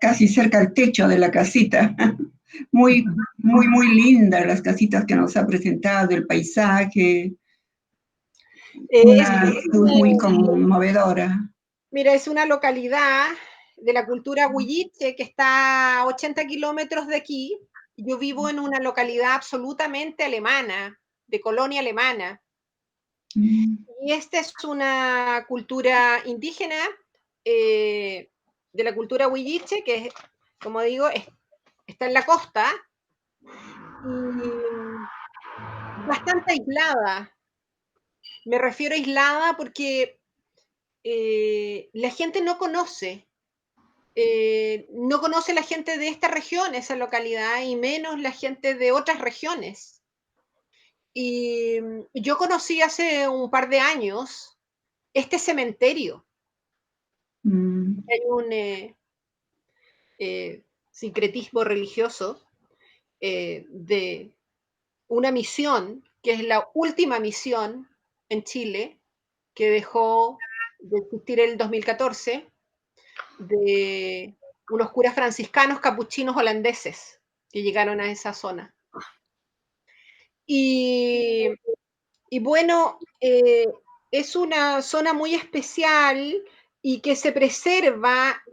casi cerca al techo de la casita. Muy, muy, muy lindas las casitas que nos ha presentado, el paisaje, una luz muy conmovedora. Mira, es una localidad de la cultura huilliche que está a 80 kilómetros de aquí. Yo vivo en una localidad absolutamente alemana, de colonia alemana. Y esta es una cultura indígena de la cultura huilliche, que, como digo, está en la costa y bastante aislada. Me refiero a aislada porque la gente no conoce la gente de esta región, esa localidad, y menos la gente de otras regiones. Y yo conocí hace un par de años este cementerio. Hay un sincretismo religioso de una misión, que es la última misión en Chile, que dejó de existir el 2014, de unos curas franciscanos capuchinos holandeses que llegaron a esa zona. Y bueno, es una zona muy especial y que se preserva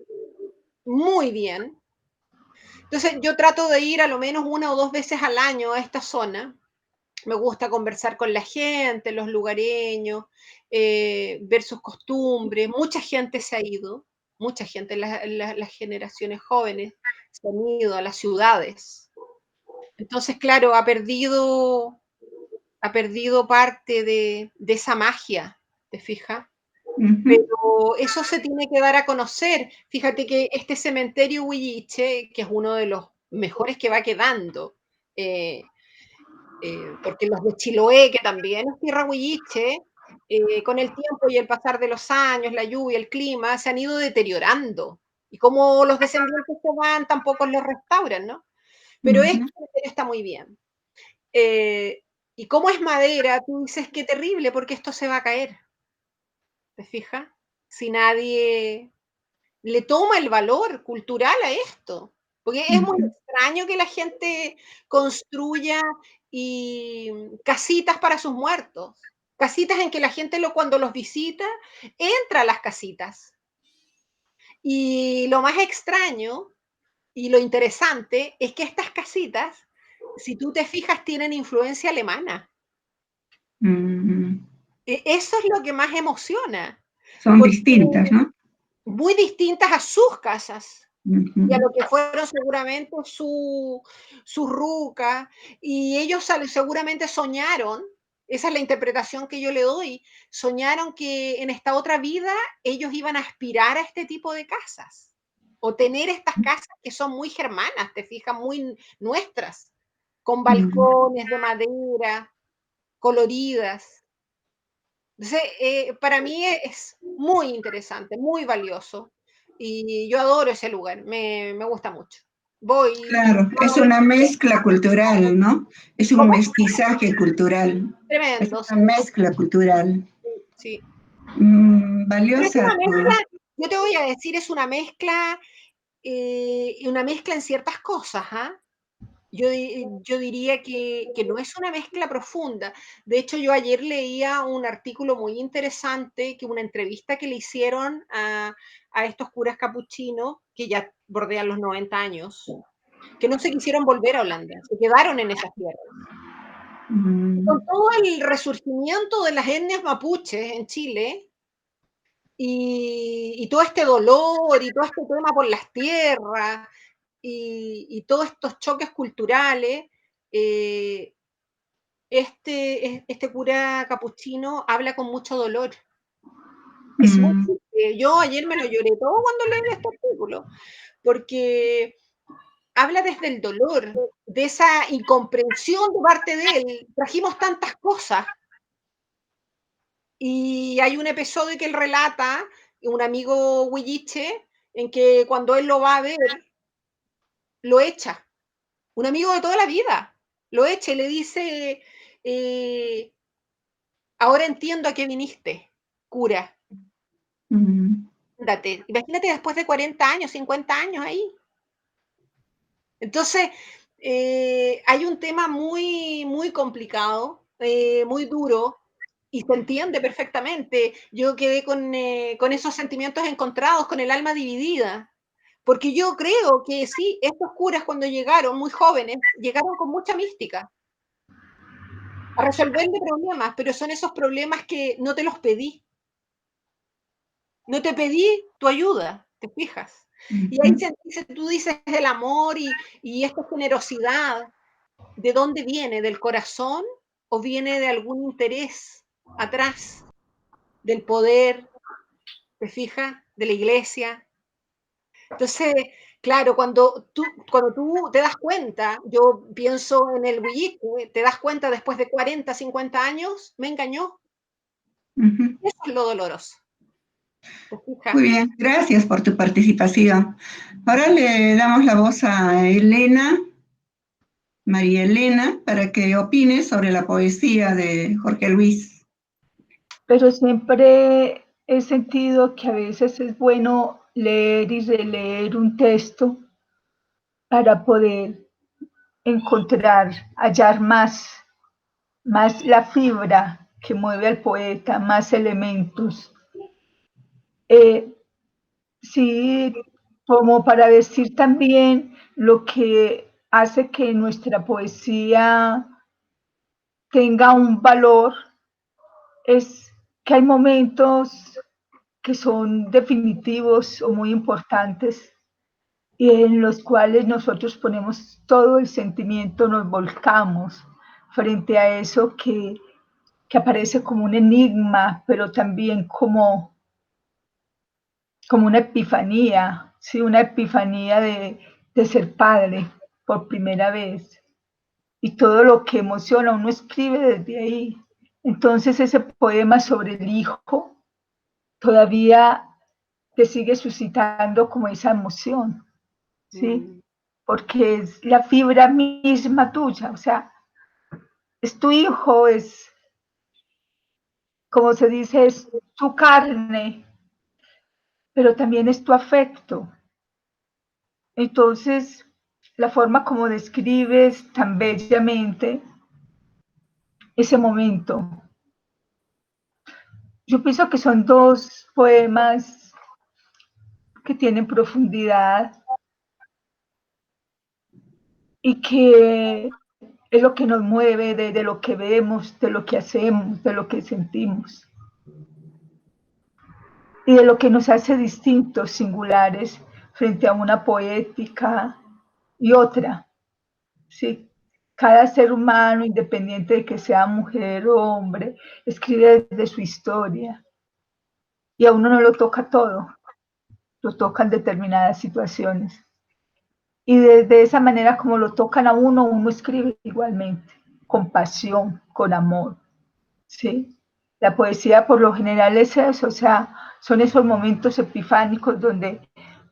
muy bien. Entonces yo trato de ir a lo menos 1 o 2 veces al año a esta zona. Me gusta conversar con la gente, los lugareños, ver sus costumbres. Mucha gente se ha ido, mucha gente, las generaciones jóvenes se han ido a las ciudades. Entonces, claro, ha perdido parte de esa magia, ¿te fijas? Pero eso se tiene que dar a conocer. Fíjate que este cementerio Huilliche, que es uno de los mejores que va quedando, porque los de Chiloé, que también es tierra huilliche, con el tiempo y el pasar de los años, la lluvia, el clima, se han ido deteriorando. Y como los descendientes se van, tampoco los restauran, ¿no? Pero este está muy bien. Y como es madera, tú dices, qué terrible, porque esto se va a caer. ¿Te fijas? Si nadie le toma el valor cultural a esto. Porque es muy extraño que la gente construya casitas para sus muertos. Casitas en que la gente cuando los visita entra a las casitas. Y lo más extraño y lo interesante es que estas casitas, si tú te fijas, tienen influencia alemana. Eso es lo que más emociona. Son distintas, ¿no? Muy distintas a sus casas y a lo que fueron seguramente sus rucas, y ellos seguramente soñaron, esa es la interpretación que yo le doy, soñaron que en esta otra vida ellos iban a aspirar a este tipo de casas, o tener estas casas que son muy germanas, te fijas, muy nuestras, con balcones de madera, coloridas. Entonces, para mí es muy interesante, muy valioso. Y yo adoro ese lugar, me gusta mucho. Voy. Claro, es una mezcla cultural, ¿no? Es un ¿Cómo? mestizaje cultural. Es Tremendo. una mezcla cultural. Sí. Pero es Valiosa. una mezcla, yo te voy a decir, es una mezcla en ciertas cosas, ¿ah? Yo diría que no es una mezcla profunda. De hecho, yo ayer leía un artículo muy interesante, que una entrevista que le hicieron a estos curas capuchinos, que ya bordean los 90 años, que no se quisieron volver a Holanda, se quedaron en esas tierras. Con todo el resurgimiento de las etnias mapuches en Chile, y todo este dolor, y todo este tema por las tierras, y todos estos choques culturales, este cura capuchino habla con mucho dolor. Es muy triste. Yo ayer me lo lloré todo cuando leí este artículo, porque habla desde el dolor, de esa incomprensión de parte de él. Trajimos tantas cosas. Y hay un episodio que él relata, un amigo huilliche, en que cuando él lo va a ver, lo echa. Un amigo de toda la vida. Lo echa y le dice, ahora entiendo a qué viniste, cura. Ándate. Imagínate después de 40 años, 50 años ahí. Entonces, hay un tema muy, muy complicado, muy duro, y se entiende perfectamente. Yo quedé con esos sentimientos encontrados, con el alma dividida. Porque yo creo que sí, estos curas cuando llegaron, muy jóvenes, llegaron con mucha mística a resolverle problemas, pero son esos problemas que no te los pedí. No te pedí tu ayuda, ¿te fijas? Y ahí tú dices el amor y esta generosidad, ¿de dónde viene? ¿Del corazón o viene de algún interés atrás? ¿Del poder? ¿Te fijas? ¿De la iglesia? Entonces, claro, cuando tú te das cuenta, yo pienso en el bullico, te das cuenta después de 40, 50 años, me engañó. Eso es lo doloroso. ¿Te fijas? Muy bien, gracias por tu participación. Ahora le damos la voz a Elena, María Elena, para que opine sobre la poesía de Jorge Luis. Pero siempre he sentido que a veces es bueno leer y releer un texto para poder encontrar, hallar más la fibra que mueve al poeta, más elementos. Sí, como para decir también lo que hace que nuestra poesía tenga un valor, es que hay momentos que son definitivos o muy importantes y en los cuales nosotros ponemos todo el sentimiento, nos volcamos frente a eso que aparece como un enigma, pero también como una epifanía, ¿sí? Una epifanía de ser padre por primera vez. Y todo lo que emociona, uno escribe desde ahí. Entonces ese poema sobre el hijo todavía te sigue suscitando como esa emoción, ¿sí? Porque es la fibra misma tuya, o sea, es tu hijo, es, como se dice, es tu carne, pero también es tu afecto. Entonces, la forma como describes tan bellamente ese momento. Yo pienso que son dos poemas que tienen profundidad y que es lo que nos mueve de lo que vemos, de lo que hacemos, de lo que sentimos y de lo que nos hace distintos, singulares, frente a una poética y otra. ¿Sí? Cada ser humano, independiente de que sea mujer o hombre, escribe desde su historia y a uno no lo toca todo, lo tocan determinadas situaciones. Y de esa manera como lo tocan a uno, uno escribe igualmente, con pasión, con amor, ¿sí? La poesía por lo general es eso, o sea, son esos momentos epifánicos donde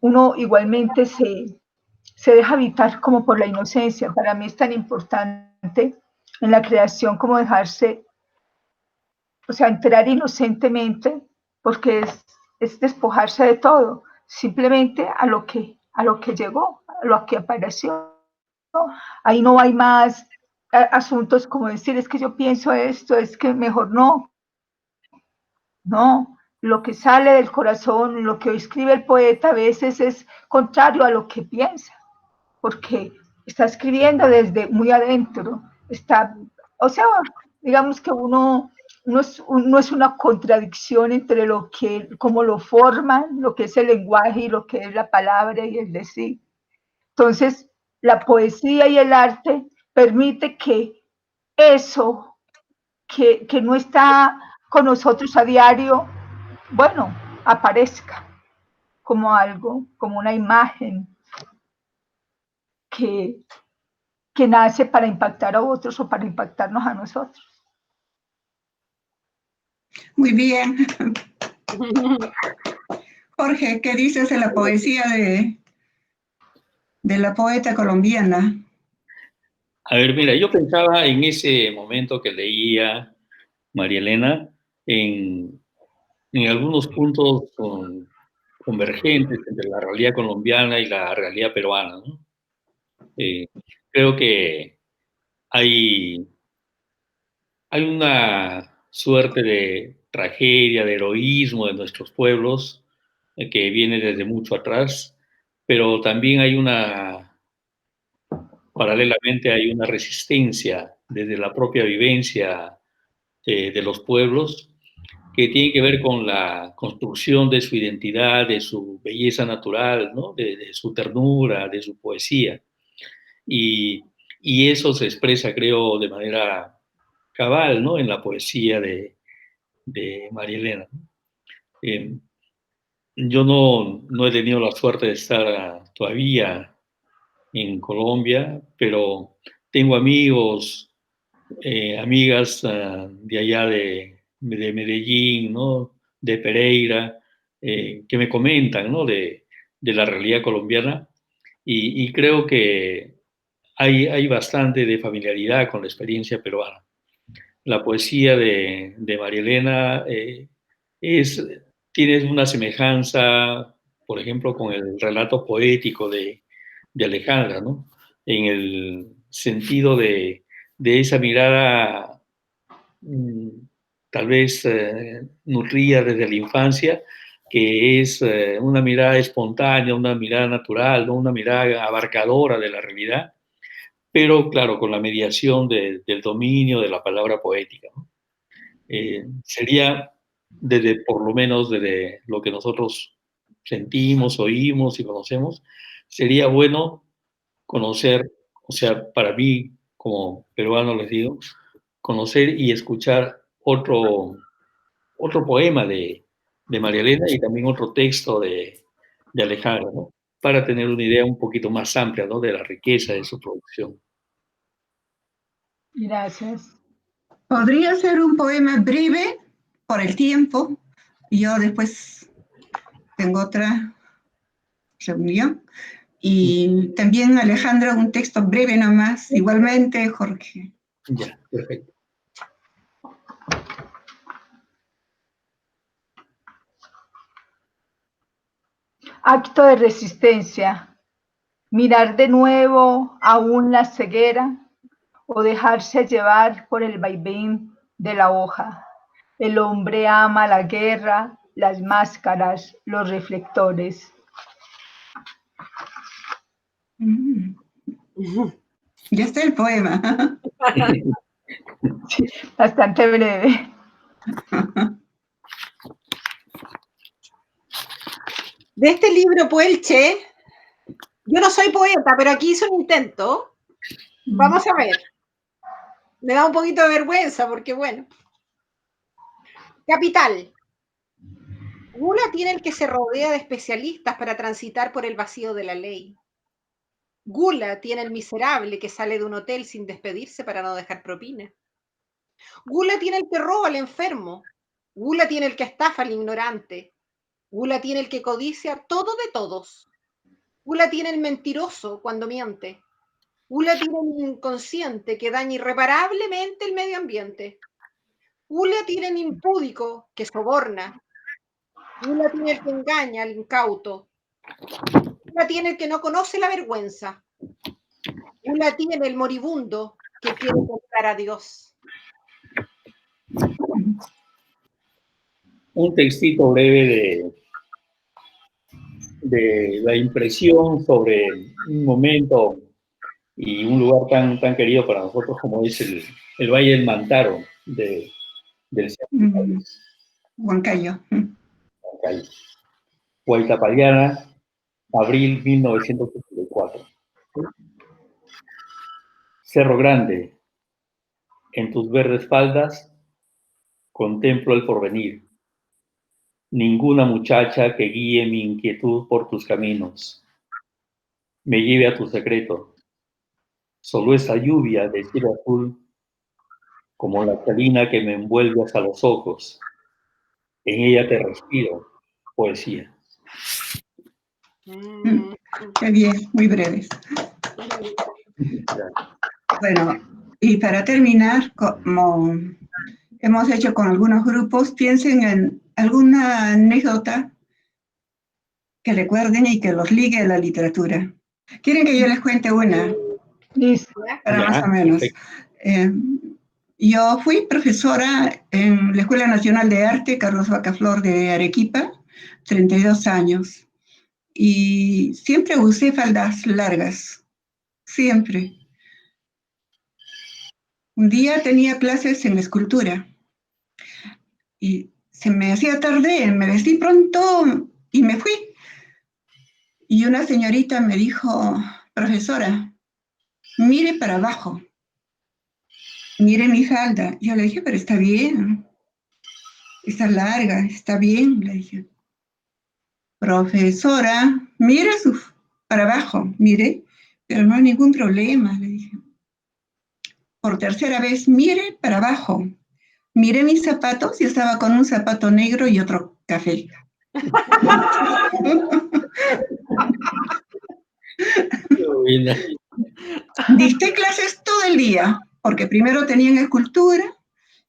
uno igualmente se deja habitar como por la inocencia. Para mí es tan importante en la creación como dejarse, o sea, entrar inocentemente, porque es despojarse de todo, simplemente a lo que llegó, a lo que apareció. Ahí no hay más asuntos como decir, es que yo pienso esto, es que mejor no. No, lo que sale del corazón, lo que escribe el poeta a veces es contrario a lo que piensa, porque está escribiendo desde muy adentro, está, o sea, digamos que no es una contradicción entre lo que, cómo lo forman, lo que es el lenguaje y lo que es la palabra y el decir. Entonces, la poesía y el arte permite que eso que no está con nosotros a diario, bueno, aparezca como algo, como una imagen que, que nace para impactar a otros o para impactarnos a nosotros. Muy bien. Jorge, ¿qué dices de la poesía de la poeta colombiana? A ver, mira, yo pensaba en ese momento que leía María Elena en algunos puntos convergentes entre la realidad colombiana y la realidad peruana, ¿no? Creo que hay una suerte de tragedia, de heroísmo de nuestros pueblos que viene desde mucho atrás, pero también paralelamente hay una resistencia desde la propia vivencia de los pueblos que tiene que ver con la construcción de su identidad, de su belleza natural, ¿no? De su ternura, de su poesía. Y eso se expresa, creo, de manera cabal, ¿no? En la poesía de María Elena. Yo no he tenido la suerte de estar todavía en Colombia, pero tengo amigos, amigas de allá de Medellín, ¿no? De Pereira, que me comentan, ¿no? De la realidad colombiana y creo que hay bastante de familiaridad con la experiencia peruana. La poesía de María Elena tiene una semejanza, por ejemplo, con el relato poético de Alejandra, ¿no? En el sentido de esa mirada tal vez nutrida desde la infancia, que es una mirada espontánea, una mirada natural, ¿no? Una mirada abarcadora de la realidad, pero claro, con la mediación del dominio de la palabra poética, ¿no? Sería por lo menos desde lo que nosotros sentimos, oímos y conocemos, sería bueno conocer, o sea, para mí como peruano les digo, conocer y escuchar otro poema de María Elena y también otro texto de Alejandra, ¿no? Para tener una idea un poquito más amplia, ¿no? De la riqueza de su producción. Gracias. Podría ser un poema breve por el tiempo. Yo después tengo otra reunión. Y también, Alejandra, un texto breve nomás. Igualmente, Jorge. Ya, perfecto. Acto de resistencia. Mirar de nuevo aún la ceguera o dejarse llevar por el vaivén de la hoja. El hombre ama la guerra, las máscaras, los reflectores. Ya está el poema. Sí, bastante breve. De este libro, Puelche, yo no soy poeta, pero aquí hice un intento. Vamos a ver. Me da un poquito de vergüenza porque, bueno. Capital. Gula tiene el que se rodea de especialistas para transitar por el vacío de la ley. Gula tiene el miserable que sale de un hotel sin despedirse para no dejar propina. Gula tiene el que roba al enfermo. Gula tiene el que estafa al ignorante. Gula tiene el que codicia todo de todos. Gula tiene el mentiroso cuando miente. Gula tiene el inconsciente que daña irreparablemente el medio ambiente. Gula tiene el impúdico que soborna. Gula tiene el que engaña al incauto. Gula tiene el que no conoce la vergüenza. Gula tiene el moribundo que quiere comprar a Dios. Un textito breve de la impresión sobre un momento y un lugar tan querido para nosotros como es el Valle del Mantaro del Huancayo. Huancayo. Huaytapallana, abril 1984. Cerro Grande, en tus verdes faldas contemplo el porvenir. Ninguna muchacha que guíe mi inquietud por tus caminos me lleve a tu secreto. Solo esa lluvia de cielo azul, como la salina que me envuelve hasta los ojos. En ella te respiro, poesía. Qué bien, muy breves. Bueno, y para terminar, como hemos hecho con algunos grupos, piensen en alguna anécdota que recuerden y que los ligue a la literatura. ¿Quieren que yo les cuente una? Listo. Para más o menos. Yo fui profesora en la Escuela Nacional de Arte Carlos Bacaflor de Arequipa, 32 años. Y siempre usé faldas largas, siempre. Un día tenía clases en escultura y se me hacía tarde, me vestí pronto y me fui. Y una señorita me dijo, profesora, mire para abajo, mire mi falda. Yo le dije, pero está bien, está larga, está bien, le dije. Profesora, mire para abajo, mire, pero no hay ningún problema, le dije. Por tercera vez, mire para abajo. Miré mis zapatos y estaba con un zapato negro y otro café. Dicté clases todo el día, porque primero tenían escultura,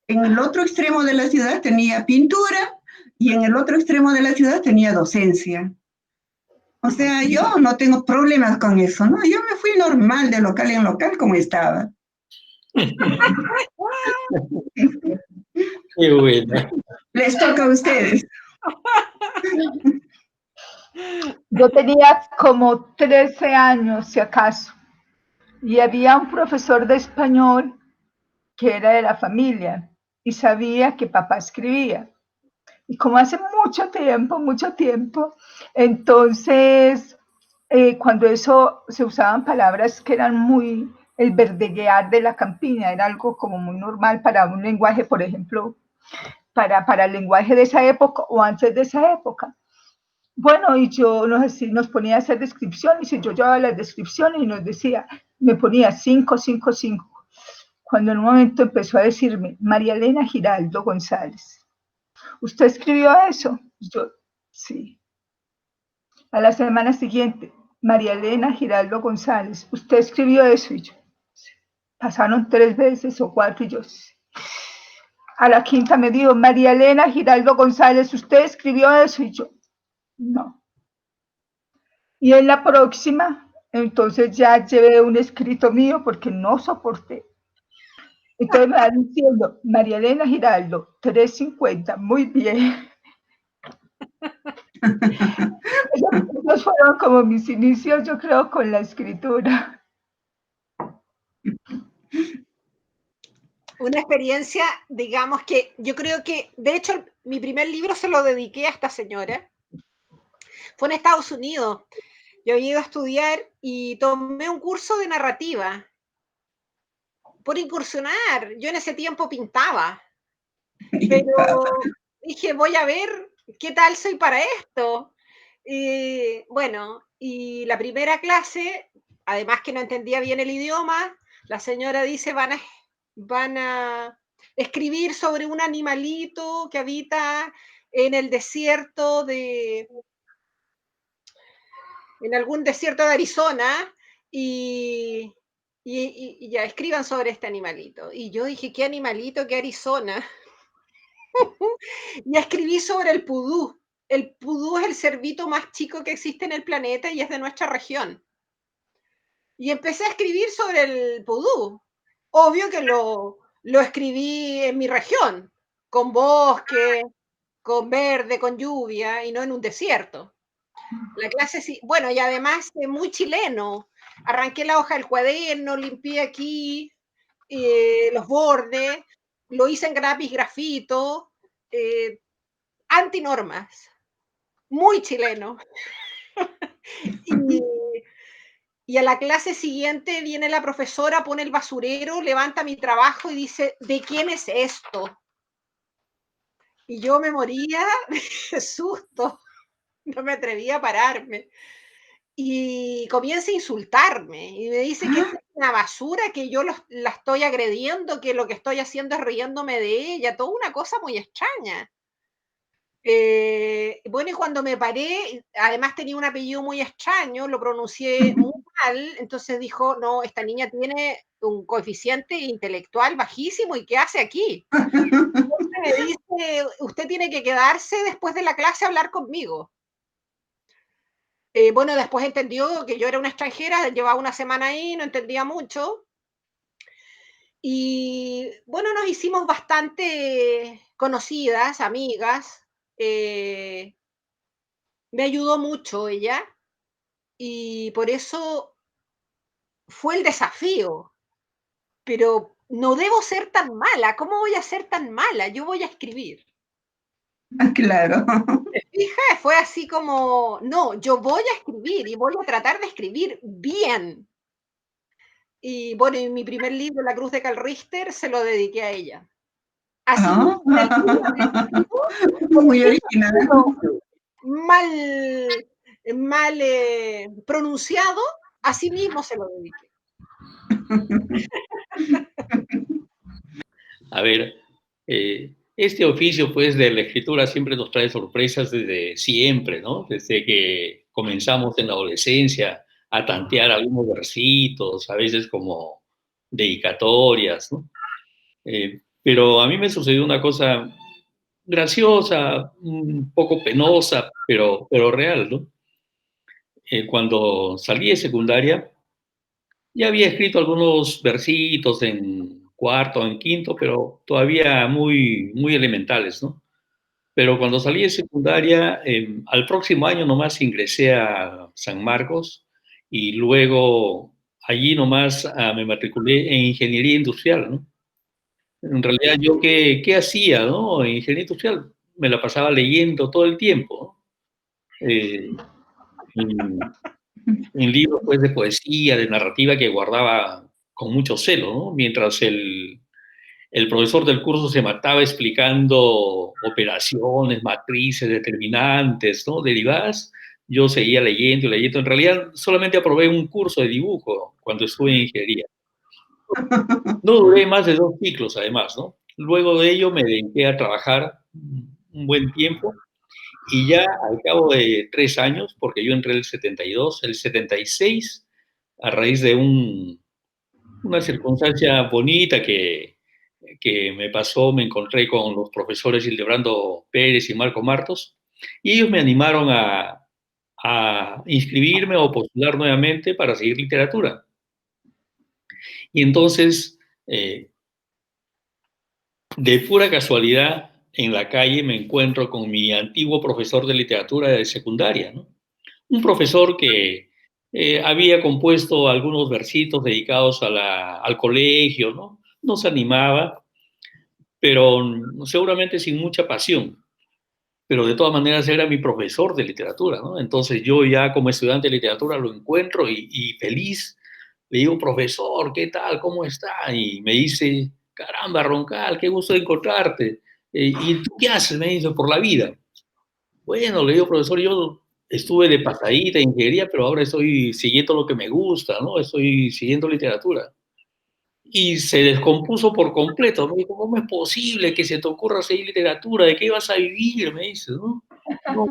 en el otro extremo de la ciudad tenía pintura y en el otro extremo de la ciudad tenía docencia. O sea, yo no tengo problemas con eso, ¿no? Yo me fui normal de local en local como estaba. Qué buena. Les toca a ustedes. Yo tenía como 13 años, si acaso, y había un profesor de español que era de la familia y sabía que papá escribía. Y como hace mucho tiempo, entonces cuando eso se usaban palabras que eran muy, el verdeguear de la campiña, era algo como muy normal para un lenguaje, por ejemplo, para el lenguaje de esa época o antes de esa época. Bueno, y yo nos ponía a hacer descripciones y yo llevaba las descripciones y nos decía, me ponía 5, 5, 5. Cuando en un momento empezó a decirme, María Elena Giraldo González, ¿usted escribió eso? Yo, sí. A la semana siguiente, María Elena Giraldo González, ¿usted escribió eso? Y yo, sí. Pasaron 3 veces o 4 y yo, sí. A la quinta me dijo, María Elena Giraldo González, ¿usted escribió eso? Y yo, no. Y en la próxima, entonces ya llevé un escrito mío porque no soporté. Entonces me van diciendo, María Elena Giraldo, 350, muy bien. Esos fueron como mis inicios, yo creo, con la escritura. Una experiencia, digamos que yo creo que, de hecho, mi primer libro se lo dediqué a esta señora. Fue en Estados Unidos. Yo había ido a estudiar y tomé un curso de narrativa por incursionar. Yo en ese tiempo pintaba, pero dije, voy a ver qué tal soy para esto. Bueno, y la primera clase, además que no entendía bien el idioma, la señora dice, van a escribir sobre un animalito que habita en el desierto en algún desierto de Arizona y ya escriban sobre este animalito. Y yo dije, ¿qué animalito? ¿Qué Arizona? Y escribí sobre el pudú. El pudú es el cerdito más chico que existe en el planeta y es de nuestra región. Y empecé a escribir sobre el pudú. Obvio que lo escribí en mi región, con bosque, con verde, con lluvia y no en un desierto. La clase sí, bueno, y además muy chileno. Arranqué la hoja del cuaderno, limpié aquí los bordes, lo hice en lápiz grafito, antinormas, muy chileno. y a la clase siguiente viene la profesora, pone el basurero, levanta mi trabajo y dice, ¿de quién es esto? Y yo me moría de susto, no me atrevía a pararme. Y comienza a insultarme y me dice que es una basura, que yo la estoy agrediendo, que lo que estoy haciendo es riéndome de ella, toda una cosa muy extraña. Bueno, y cuando me paré, además tenía un apellido muy extraño, lo pronuncié muy mal, entonces dijo, no, esta niña tiene un coeficiente intelectual bajísimo, ¿y qué hace aquí? Entonces me dice, usted tiene que quedarse después de la clase a hablar conmigo. Bueno, después entendió que yo era una extranjera, llevaba una semana ahí, no entendía mucho. Y bueno, nos hicimos bastante conocidas, amigas. Me ayudó mucho ella y por eso fue el desafío. Pero no debo ser tan mala. ¿Cómo voy a ser tan mala? Yo voy a escribir. Claro. Fija, fue así como, no, yo voy a escribir y voy a tratar de escribir bien. Y bueno, en mi primer libro, La Cruz de Calrister, se lo dediqué a ella. Así Ah, muy original. mal, mal pronunciado, así mismo se lo dediqué. A ver, este oficio pues de la escritura siempre nos trae sorpresas desde siempre, ¿no? Desde que comenzamos en la adolescencia a tantear algunos versitos, a veces como dedicatorias, ¿no? Pero a mí me sucedió una cosa graciosa, un poco penosa, pero real, ¿no? Cuando salí de secundaria, ya había escrito algunos versitos en cuarto, en quinto, pero todavía muy elementales, ¿no? Pero cuando salí de secundaria, al próximo año nomás ingresé a San Marcos y luego allí nomás me matriculé en ingeniería industrial, ¿no? En realidad yo qué hacía, ¿no? En ingeniería industrial me la pasaba leyendo todo el tiempo, ¿no? En libros pues, de poesía, de narrativa que guardaba con mucho celo, ¿no? Mientras el profesor del curso se mataba explicando operaciones, matrices, determinantes, ¿no? Derivadas, yo seguía leyendo y leyendo. En realidad solamente aprobé un curso de dibujo cuando estuve en ingeniería. No duré más de 2 ciclos, además, ¿no? Luego de ello me dediqué a trabajar un buen tiempo y ya al cabo de 3 años, porque yo entré el 72, el 76, a raíz de una circunstancia bonita que me pasó, me encontré con los profesores Hildebrando Pérez y Marco Martos, y ellos me animaron a inscribirme o postular nuevamente para seguir literatura. Y entonces, de pura casualidad, en la calle me encuentro con mi antiguo profesor de literatura de secundaria, ¿no? Un profesor que había compuesto algunos versitos dedicados al colegio, ¿no? Nos animaba, pero seguramente sin mucha pasión. Pero de todas maneras era mi profesor de literatura, ¿no? Entonces yo ya como estudiante de literatura lo encuentro y feliz le digo, profesor, ¿qué tal? ¿Cómo está? Y me dice, caramba, Roncal, qué gusto de encontrarte. ¿Y tú qué haces? Me dice, por la vida. Bueno, le digo, profesor, yo estuve de pasadita en ingeniería, pero ahora estoy siguiendo lo que me gusta, ¿no? Estoy siguiendo literatura. Y se descompuso por completo. Me dijo, ¿cómo es posible que se te ocurra seguir literatura? ¿De qué vas a vivir? Me dice, ¿no? No,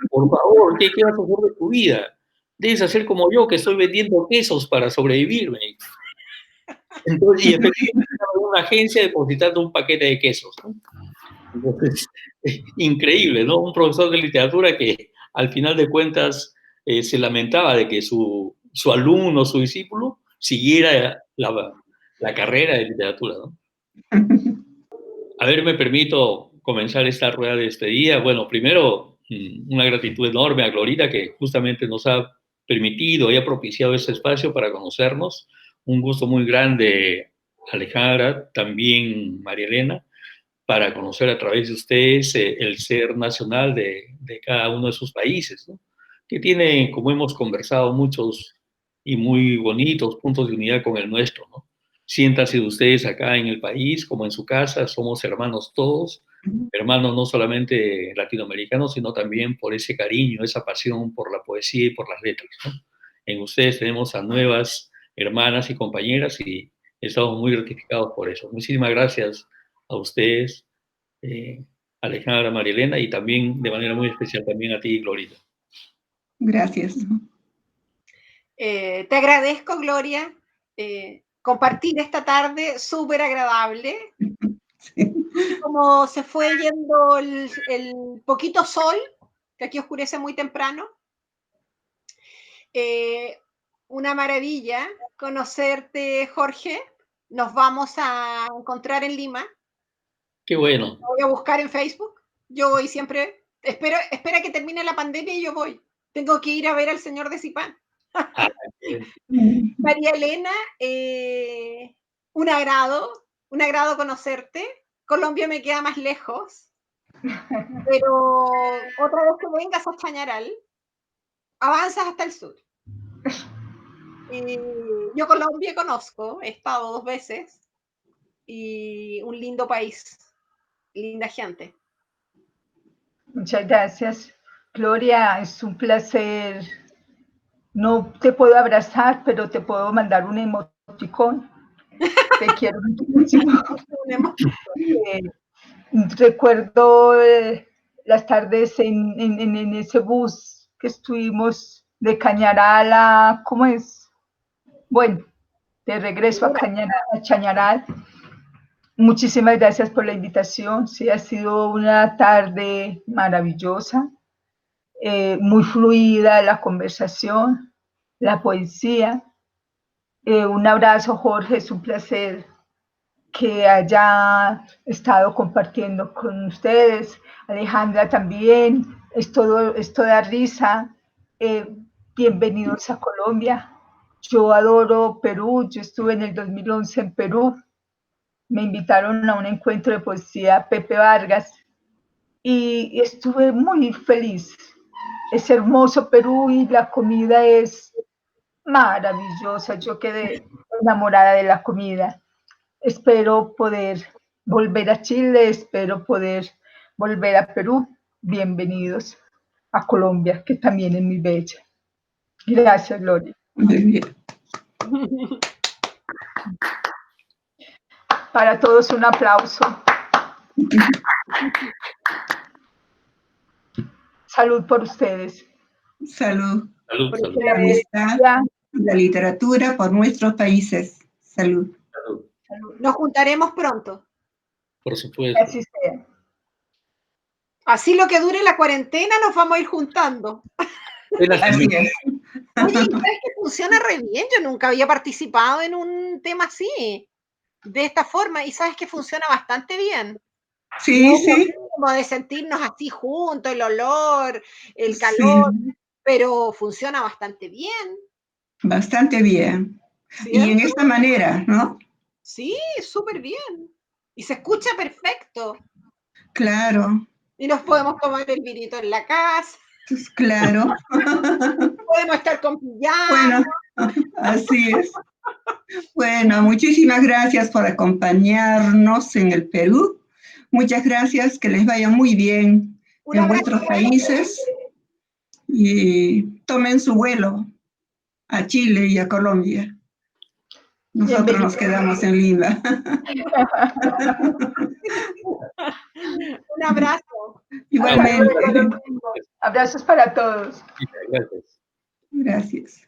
por favor, ¿qué vas a hacer de tu vida? Debes hacer como yo, que estoy vendiendo quesos para sobrevivir, me dijo. Entonces, y efectivamente estaba en una agencia depositando un paquete de quesos, ¿no? Entonces, increíble, ¿no? Un profesor de literatura que al final de cuentas se lamentaba de que su alumno, su discípulo, siguiera la carrera de literatura, ¿no? A ver, me permito comenzar esta rueda de despedida. Bueno, primero, una gratitud enorme a Glorita que justamente nos ha permitido y ha propiciado este espacio para conocernos. Un gusto muy grande, Alejandra, también María Elena, para conocer a través de ustedes el ser nacional de cada uno de sus países, ¿no? Que tiene, como hemos conversado, muchos y muy bonitos puntos de unidad con el nuestro, ¿no? Siéntanse ustedes acá en el país como en su casa, somos hermanos todos, hermanos no solamente latinoamericanos, sino también por ese cariño, esa pasión por la poesía y por las letras, ¿no? En ustedes tenemos a nuevas hermanas y compañeras y estamos muy gratificados por eso. Muchísimas gracias a ustedes, Alejandra, María Elena, y también de manera muy especial también a ti, Glorita. Gracias. Te agradezco, Gloria, compartir esta tarde súper agradable. Sí. Como se fue yendo el poquito sol, que aquí oscurece muy temprano. Una maravilla conocerte, Jorge. Nos vamos a encontrar en Lima. Qué bueno. Lo voy a buscar en Facebook. Yo voy siempre. Espera que termine la pandemia y yo voy. Tengo que ir a ver al señor de Zipán. María Elena, un agrado conocerte. Colombia me queda más lejos, pero otra vez que vengas a Chañaral, avanzas hasta el sur. Yo Colombia conozco, he estado 2 veces, y un lindo país, linda gente. Muchas gracias, Gloria, es un placer. No te puedo abrazar, pero te puedo mandar un emoticón. Te quiero muchísimo. Recuerdo las tardes en ese bus que estuvimos de Cañaral a, ¿cómo es? Bueno, de regreso a Chañaral. Muchísimas gracias por la invitación. Sí, ha sido una tarde maravillosa, muy fluida la conversación, la poesía. Un abrazo, Jorge, es un placer que haya estado compartiendo con ustedes. Alejandra también, esto da risa. Bienvenidos a Colombia. Yo adoro Perú, yo estuve en el 2011 en Perú, me invitaron a un encuentro de poesía Pepe Vargas y estuve muy feliz. Es hermoso Perú y la comida es maravillosa, yo quedé enamorada de la comida. Espero poder volver a Chile, espero poder volver a Perú. Bienvenidos a Colombia, que también es muy bella. Gracias, Gloria. Muy bien. Para todos un aplauso. Salud por ustedes. Salud. Salud, Por salud, La amistad, Ya, la literatura por nuestros países. Salud. salud. Nos juntaremos pronto. Por que supuesto. así sea. Así lo que dure la cuarentena nos vamos a ir juntando. Así es. Oye, ¿sabes que funciona re bien? Yo nunca había participado en un tema así, de esta forma, y sabes que funciona bastante bien. Sí, No sí. como de sentirnos así juntos, el olor, el calor, Sí, pero funciona bastante bien, bastante bien. Y en ¿cierto? esta manera, ¿no? Sí, súper bien. Y se escucha perfecto. Claro, Y nos podemos tomar el vinito en la casa, pues claro. podemos estar con pijama. Bueno, así es. Bueno, muchísimas gracias por acompañarnos en el Perú. Muchas gracias, que les vaya muy bien Un en abrazo vuestros para países y tomen su vuelo a Chile y a Colombia. Nosotros nos quedamos en Lima. un abrazo. Igualmente. Abrazos para todos. Gracias. Gracias.